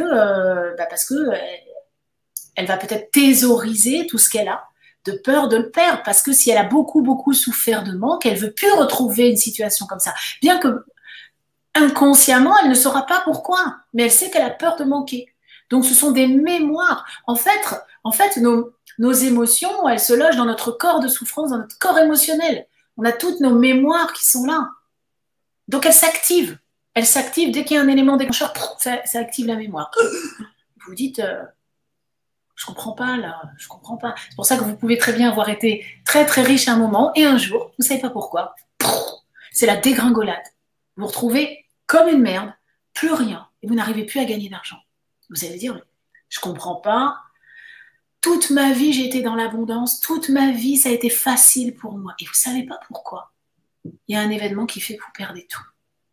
elle va peut-être thésauriser tout ce qu'elle a de peur de le perdre. Parce que si elle a beaucoup souffert de manque, elle veut plus retrouver une situation comme ça. Bien que inconsciemment, elle ne saura pas pourquoi, mais elle sait qu'elle a peur de manquer. Donc, ce sont des mémoires. En fait, nos émotions, elles se logent dans notre corps de souffrance, dans notre corps émotionnel. On a toutes nos mémoires qui sont là. Donc, elles s'activent. Elles s'activent dès qu'il y a un élément déclencheur, ça active la mémoire. Vous vous dites, je comprends pas là, je comprends pas. C'est pour ça que vous pouvez très bien avoir été très riche à un moment et un jour, vous ne savez pas pourquoi, c'est la dégringolade. Vous vous retrouvez comme une merde, plus rien, et vous n'arrivez plus à gagner d'argent. Vous allez dire, je comprends pas. Toute ma vie, j'ai été dans l'abondance. Toute ma vie, ça a été facile pour moi. Et vous savez pas pourquoi. Il y a un événement qui fait que vous perdez tout.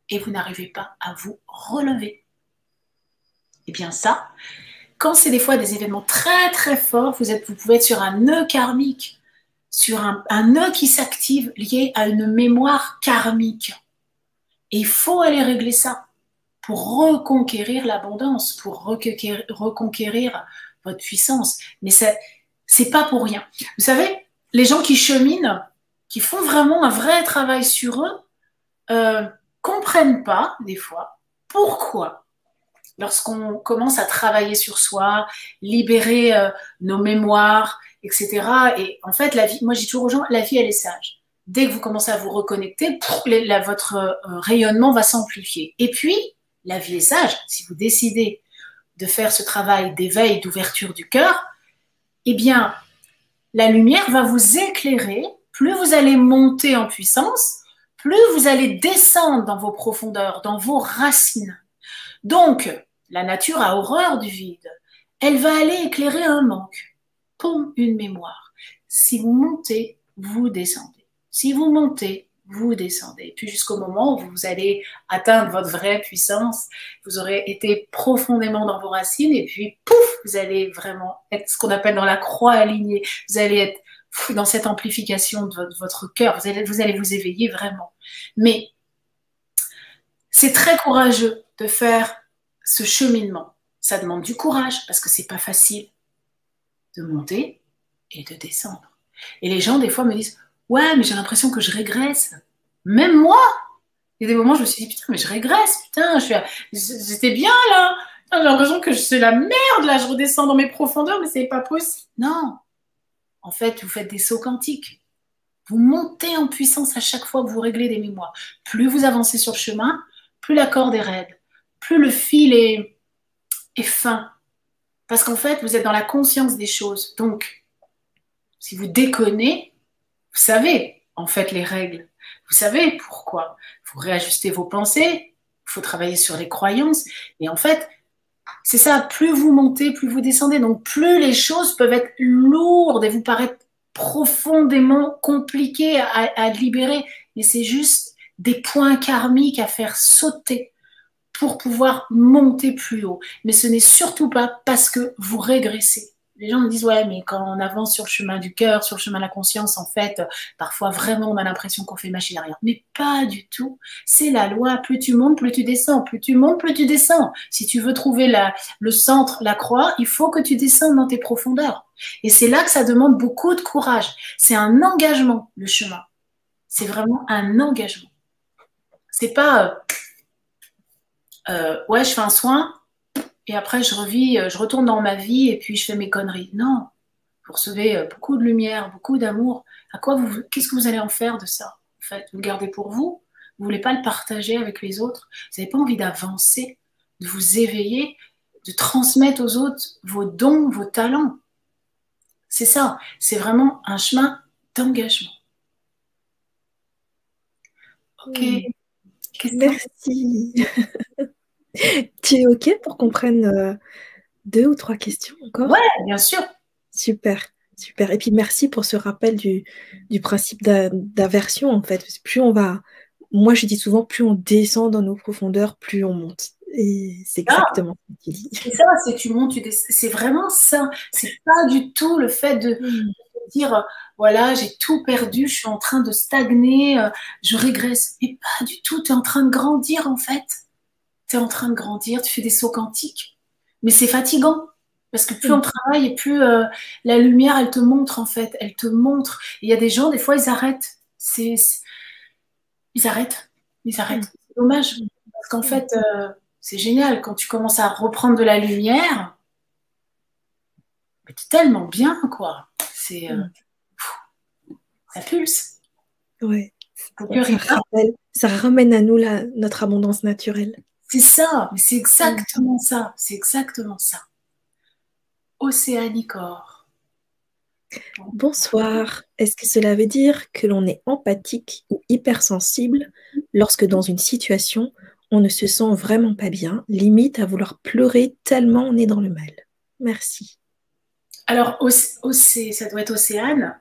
Et vous n'arrivez pas à vous relever. Eh bien ça, quand c'est des fois des événements très forts, vous pouvez être sur un nœud karmique, sur un nœud qui s'active lié à une mémoire karmique. Et il faut aller régler ça pour reconquérir l'abondance, pour reconquérir votre puissance. Mais c'est pas pour rien. Vous savez, les gens qui cheminent, qui font vraiment un vrai travail sur eux, comprennent pas, des fois, pourquoi, lorsqu'on commence à travailler sur soi, libérer nos mémoires, etc. Et en fait, la vie, moi je dis toujours aux gens, la vie, elle est sage. Dès que vous commencez à vous reconnecter, votre rayonnement va s'amplifier. Et puis, la vie est sage. Si vous décidez de faire ce travail d'éveil, d'ouverture du cœur, eh bien, la lumière va vous éclairer. Plus vous allez monter en puissance, plus vous allez descendre dans vos profondeurs, dans vos racines. Donc, la nature a horreur du vide. Elle va aller éclairer un manque. Poum, une mémoire. Si vous montez, vous descendez. Si vous montez, vous descendez. Puis jusqu'au moment où vous allez atteindre votre vraie puissance, vous aurez été profondément dans vos racines et puis pouf, vous allez vraiment être ce qu'on appelle dans la croix alignée. Vous allez être dans cette amplification de votre cœur. Vous allez vous éveiller vraiment. Mais c'est très courageux de faire ce cheminement. Ça demande du courage parce que c'est pas facile de monter et de descendre. Et les gens, des fois, me disent « Ouais, mais j'ai l'impression que je régresse. » Même moi, il y a des moments où je me suis dit « Putain, mais je régresse, putain, j'étais bien là. J'ai l'impression que c'est la merde là, je redescends dans mes profondeurs, mais c'est pas possible. » Non. En fait, vous faites des sauts quantiques. Vous montez en puissance à chaque fois que vous réglez des mémoires. Plus vous avancez sur le chemin, plus la corde est raide, plus le fil est fin. Parce qu'en fait, vous êtes dans la conscience des choses. Donc, si vous déconnez, vous savez en fait les règles. Vous savez pourquoi. Il faut réajuster vos pensées, il faut travailler sur les croyances. Et en fait, c'est ça, plus vous montez, plus vous descendez. Donc, plus les choses peuvent être lourdes et vous paraître profondément compliquées à libérer. Mais c'est juste des points karmiques à faire sauter pour pouvoir monter plus haut. Mais ce n'est surtout pas parce que vous régressez. Les gens me disent, ouais, mais quand on avance sur le chemin du cœur, sur le chemin de la conscience, en fait, parfois vraiment on a l'impression qu'on fait machine arrière. Mais pas du tout. C'est la loi. Plus tu montes, plus tu descends. Plus tu montes, plus tu descends. Si tu veux trouver le centre, la croix, il faut que tu descendes dans tes profondeurs. Et c'est là que ça demande beaucoup de courage. C'est un engagement, le chemin. C'est vraiment un engagement. C'est pas, ouais, je fais un soin, et après, je retourne dans ma vie et puis je fais mes conneries. Non, vous recevez beaucoup de lumière, beaucoup d'amour. Qu'est-ce que vous allez en faire de ça? En fait, vous le gardez pour vous. Vous voulez pas le partager avec les autres. Vous n'avez pas envie d'avancer, de vous éveiller, de transmettre aux autres vos dons, vos talents. C'est ça. C'est vraiment un chemin d'engagement. Ok. Merci. Tu es OK pour qu'on prenne 2 ou 3 questions encore? Ouais, bien sûr. Super, super. Et puis merci pour ce rappel du principe d'aversion, en fait. Plus on va, moi je dis souvent, plus on descend dans nos profondeurs, plus on monte. Et c'est exactement ce que tu dis. C'est ça, c'est tu montes, c'est vraiment ça. C'est pas du tout le fait de dire, voilà, j'ai tout perdu, je suis en train de stagner, je régresse. Mais pas du tout, tu es en train de grandir en fait. Tu es en train de grandir, tu fais des sauts quantiques. Mais c'est fatigant. Parce que plus on travaille et plus la lumière, elle te montre en fait. Elle te montre. Il y a des gens, des fois, ils arrêtent. Ils arrêtent. C'est dommage. Parce qu'en fait, c'est génial. Quand tu commences à reprendre de la lumière, c'est tellement bien, quoi. Ça pulse. Ouais. Ça ramène à nous notre abondance naturelle. C'est ça, mais c'est exactement ça. C'est exactement ça. Océanicor. Bonsoir. Est-ce que cela veut dire que l'on est empathique ou hypersensible lorsque dans une situation, on ne se sent vraiment pas bien, limite à vouloir pleurer tellement on est dans le mal? Merci. Alors, ça doit être Océane.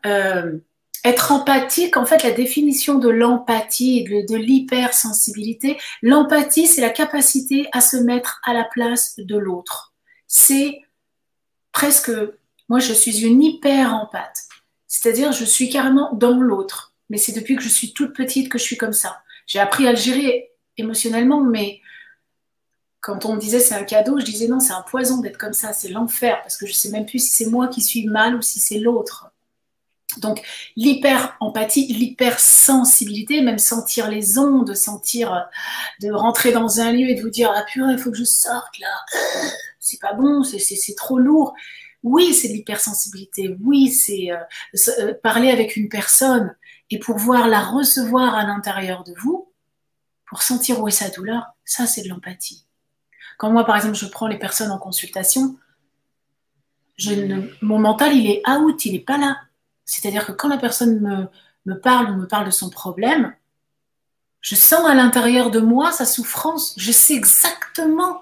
Être empathique, en fait, la définition de l'empathie et de l'hypersensibilité, l'empathie, c'est la capacité à se mettre à la place de l'autre. C'est presque, moi, je suis une hyper-empathe. C'est-à-dire, je suis carrément dans l'autre. Mais c'est depuis que je suis toute petite que je suis comme ça. J'ai appris à le gérer émotionnellement, mais quand on me disait c'est un cadeau, je disais non, c'est un poison d'être comme ça, c'est l'enfer, parce que je ne sais même plus si c'est moi qui suis mal ou si c'est l'autre. Donc, l'hyper-empathie, l'hypersensibilité, même sentir les ondes, de rentrer dans un lieu et de vous dire, ah purée, il faut que je sorte là, c'est pas bon, c'est trop lourd. Oui, c'est de l'hypersensibilité, oui, c'est parler avec une personne et pouvoir la recevoir à l'intérieur de vous, pour sentir où est sa douleur, ça c'est de l'empathie. Quand moi, par exemple, je prends les personnes en consultation, mon mental, il est out, il n'est pas là. C'est-à-dire que quand la personne me parle de son problème, je sens à l'intérieur de moi sa souffrance. Je sais exactement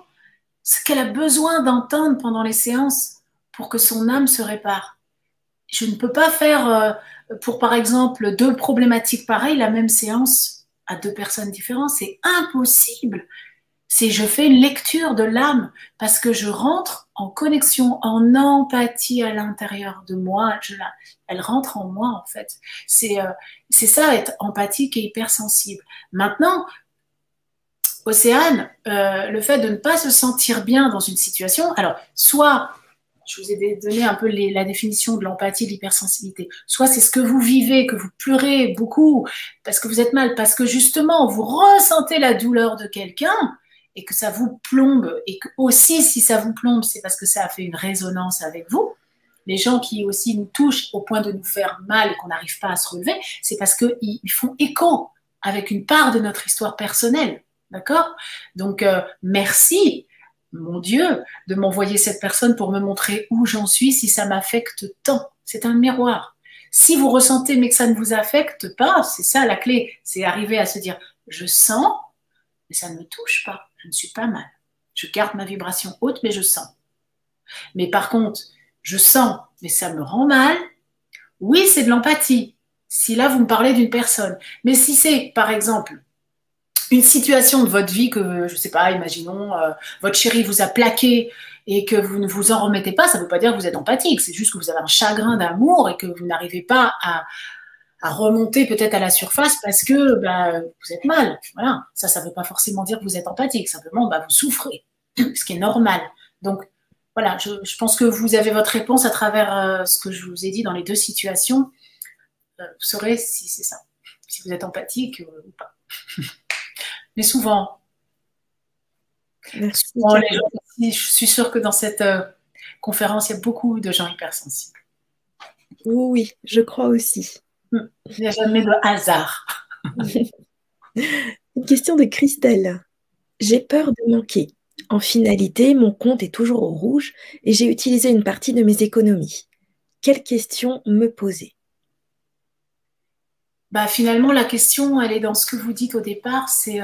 ce qu'elle a besoin d'entendre pendant les séances pour que son âme se répare. Je ne peux pas faire, pour par exemple 2 problématiques pareilles, la même séance à 2 personnes différentes. C'est impossible. Je fais une lecture de l'âme parce que je rentre en connexion, en empathie à l'intérieur de moi. Elle rentre en moi, en fait. C'est ça, être empathique et hypersensible. Maintenant, Océane, le fait de ne pas se sentir bien dans une situation, alors, soit, je vous ai donné un peu la définition de l'empathie, de l'hypersensibilité, soit c'est ce que vous vivez, que vous pleurez beaucoup parce que vous êtes mal, parce que justement, vous ressentez la douleur de quelqu'un, et que ça vous plombe, et que aussi si ça vous plombe, c'est parce que ça a fait une résonance avec vous, les gens qui aussi nous touchent au point de nous faire mal et qu'on n'arrive pas à se relever, c'est parce qu'ils font écho avec une part de notre histoire personnelle. D'accord? Donc, merci, mon Dieu, de m'envoyer cette personne pour me montrer où j'en suis si ça m'affecte tant. C'est un miroir. Si vous ressentez mais que ça ne vous affecte pas, c'est ça la clé. C'est arriver à se dire, je sens, mais ça ne me touche pas. Je ne suis pas mal. Je garde ma vibration haute, mais je sens. Mais par contre, je sens, mais ça me rend mal. Oui, c'est de l'empathie. Si là, vous me parlez d'une personne. Mais si c'est, par exemple, une situation de votre vie que, je ne sais pas, imaginons, votre chéri vous a plaqué et que vous ne vous en remettez pas, ça ne veut pas dire que vous êtes empathique. C'est juste que vous avez un chagrin d'amour et que vous n'arrivez pas à remonter peut-être à la surface parce que vous êtes mal. Voilà. Ça ne veut pas forcément dire que vous êtes empathique. Simplement, vous souffrez, ce qui est normal. Donc, voilà, je pense que vous avez votre réponse à travers ce que je vous ai dit dans les deux situations. Vous saurez si c'est ça, si vous êtes empathique ou pas. Mais souvent, les gens, je suis sûre que dans cette conférence, il y a beaucoup de gens hypersensibles. Oui, je crois aussi. Il n'y a jamais de hasard. Une question de Christelle. J'ai peur de manquer. En finalité, mon compte est toujours au rouge et j'ai utilisé une partie de mes économies. Quelle question me poser? Finalement, la question, elle est dans ce que vous dites au départ. C'est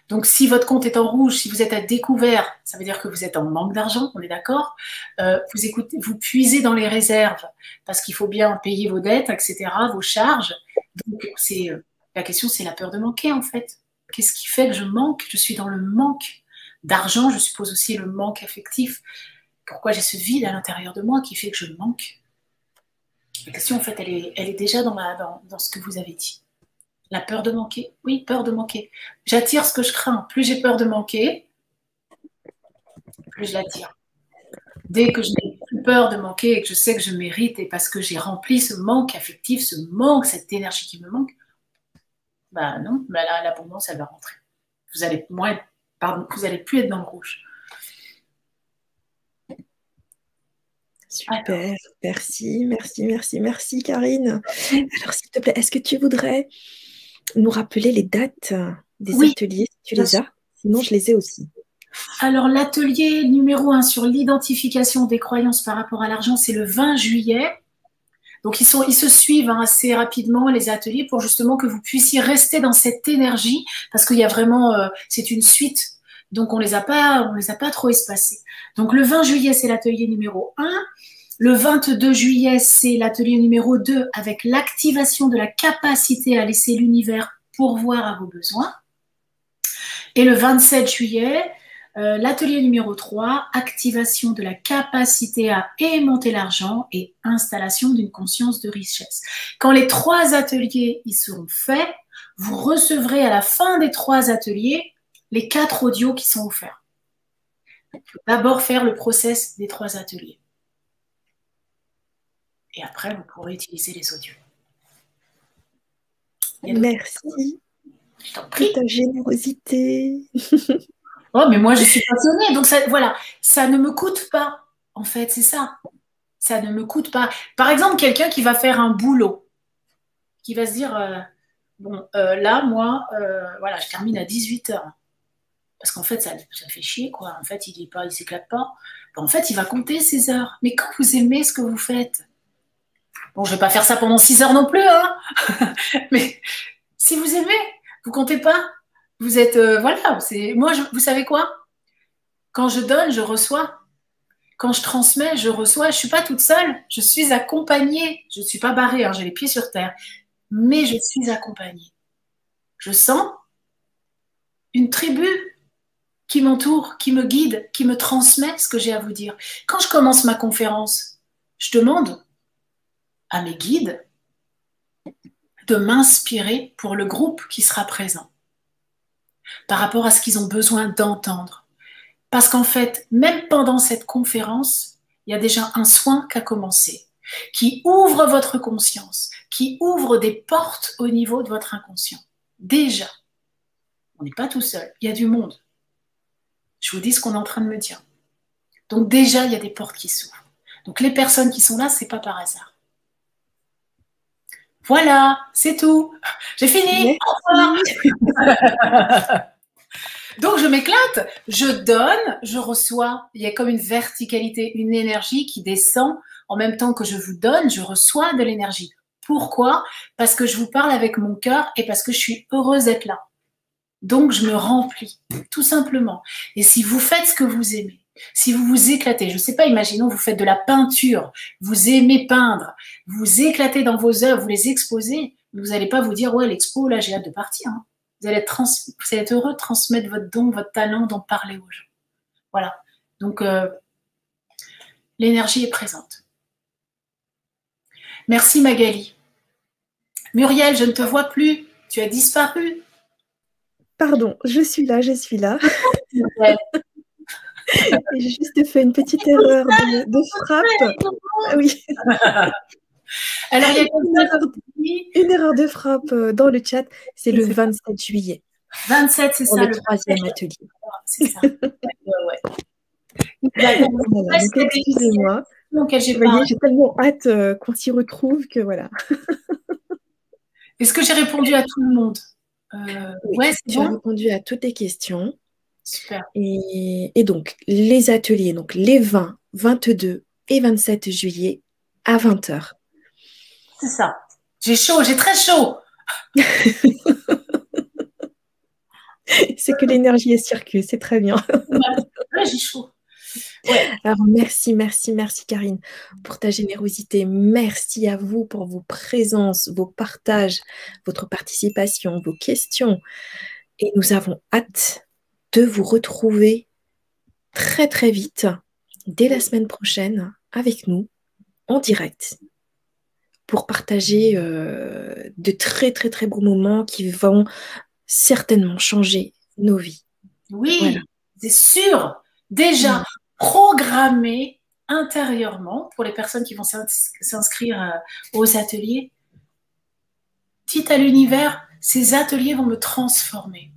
donc si votre compte est en rouge, si vous êtes à découvert, ça veut dire que vous êtes en manque d'argent, on est d'accord. Vous puisez dans les réserves parce qu'il faut bien payer vos dettes, etc., vos charges. Donc la question, c'est la peur de manquer en fait. Qu'est-ce qui fait que je manque? Je suis dans le manque d'argent, je suppose aussi le manque affectif. Pourquoi j'ai ce vide à l'intérieur de moi qui fait que je manque? La question, en fait, elle est déjà dans ce que vous avez dit. La peur de manquer. Oui, peur de manquer. J'attire ce que je crains. Plus j'ai peur de manquer, plus je l'attire. Dès que je n'ai plus peur de manquer et que je sais que je mérite et parce que j'ai rempli ce manque affectif, ce manque, cette énergie qui me manque, non, là, l'abondance, elle va rentrer. Vous allez plus être dans le rouge. Super, alors. Merci Karine. Alors s'il te plaît, est-ce que tu voudrais nous rappeler les dates des ateliers si tu les as? Sinon, je les ai aussi. Alors l'atelier numéro 1 sur l'identification des croyances par rapport à l'argent, c'est le 20 juillet. Donc ils se suivent assez rapidement les ateliers pour justement que vous puissiez rester dans cette énergie parce qu'il y a vraiment, c'est une suite. Donc on les a pas trop espacés. Donc le 20 juillet, c'est l'atelier numéro 1. Le 22 juillet, c'est l'atelier numéro 2 avec l'activation de la capacité à laisser l'univers pourvoir à vos besoins. Et le 27 juillet, l'atelier numéro 3, activation de la capacité à aimanter l'argent et installation d'une conscience de richesse. Quand les 3 ateliers y seront faits, vous recevrez à la fin des 3 ateliers les 4 audios qui sont offerts. Il faut d'abord faire le process des 3 ateliers. Et après, vous pourrez utiliser les audios. Merci. Je t'en prie. De ta générosité. Oh, mais moi, je suis passionnée. Donc, voilà, ça ne me coûte pas. En fait, c'est ça. Ça ne me coûte pas. Par exemple, quelqu'un qui va faire un boulot, qui va se dire, là, moi, voilà, je termine à 18h. Parce qu'en fait, ça fait chier, quoi. En fait, il s'éclate pas. En fait, il va compter ses heures. Mais quand vous aimez ce que vous faites, bon, je ne vais pas faire ça pendant 6 heures non plus, hein. Mais si vous aimez, vous comptez pas. Vous êtes, voilà, moi, vous savez quoi? Quand je donne, je reçois. Quand je transmets, je reçois. Je ne suis pas toute seule, je suis accompagnée. Je ne suis pas barrée, hein, j'ai les pieds sur terre. Mais je suis accompagnée. Je sens une tribu qui m'entoure, qui me guide, qui me transmet ce que j'ai à vous dire. Quand je commence ma conférence, je demande à mes guides de m'inspirer pour le groupe qui sera présent par rapport à ce qu'ils ont besoin d'entendre. Parce qu'en fait, même pendant cette conférence, il y a déjà un soin qui a commencé, qui ouvre votre conscience, qui ouvre des portes au niveau de votre inconscient. Déjà, on n'est pas tout seul, il y a du monde. Je vous dis ce qu'on est en train de me dire. Donc déjà, il y a des portes qui s'ouvrent. Donc les personnes qui sont là, c'est pas par hasard. Voilà, c'est tout. J'ai fini. Au revoir. Donc je m'éclate, je donne, je reçois. Il y a comme une verticalité, une énergie qui descend en même temps que je vous donne, je reçois de l'énergie. Pourquoi? Parce que je vous parle avec mon cœur et parce que je suis heureuse d'être là. Donc je me remplis, tout simplement. Et si vous faites ce que vous aimez, si vous vous éclatez, je ne sais pas, imaginons vous faites de la peinture, vous aimez peindre, vous éclatez dans vos œuvres, vous les exposez, vous n'allez pas vous dire ouais l'expo là j'ai hâte de partir. Hein. Vous allez être heureux de transmettre votre don, votre talent, d'en parler aux gens. Voilà. Donc l'énergie est présente. Merci Magali. Muriel, je ne te vois plus. Tu as disparu. Pardon, je suis là. J'ai juste fait une petite erreur de frappe. Oui. Alors, il y a une erreur de frappe dans le chat. C'est le 27 juillet. 27, c'est ça. Le troisième atelier. C'est ça. Ouais. Voilà, donc excusez-moi. J'ai tellement hâte qu'on s'y retrouve que voilà. Est-ce que j'ai répondu à tout le monde? Oui, tu as répondu à toutes les questions. Super. Et donc, les ateliers, donc les 20, 22 et 27 juillet à 20h. C'est ça. J'ai chaud, j'ai très chaud. C'est que l'énergie circule, c'est très bien. Ouais, j'ai chaud. Ouais. Alors, merci Karine pour ta générosité. Merci à vous pour vos présences, vos partages, votre participation, vos questions. Et nous avons hâte de vous retrouver très très vite, dès la semaine prochaine, avec nous, en direct, pour partager de très très très beaux moments qui vont certainement changer nos vies. Oui, voilà. C'est sûr. Déjà, programmer intérieurement pour les personnes qui vont s'inscrire aux ateliers. Dites à l'univers, ces ateliers vont me transformer.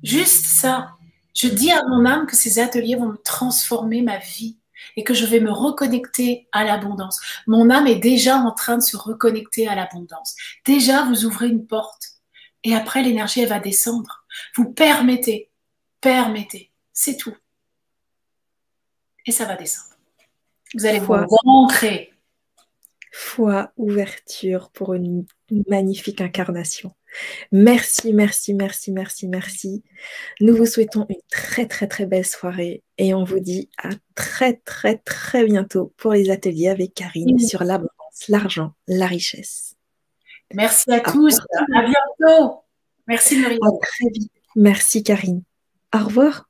Juste ça. Je dis à mon âme que ces ateliers vont me transformer ma vie et que je vais me reconnecter à l'abondance. Mon âme est déjà en train de se reconnecter à l'abondance. Déjà, vous ouvrez une porte et après, l'énergie, elle va descendre. Vous permettez, c'est tout. Et ça va descendre. Vous allez vous rentrer. Foi, ouverture pour une magnifique incarnation. Merci. Nous vous souhaitons une très très très belle soirée et on vous dit à très très très bientôt pour les ateliers avec Karine sur l'abondance, l'argent, la richesse. Merci à tous. À bientôt. Merci Muriel. À très vite. Merci Karine. Au revoir.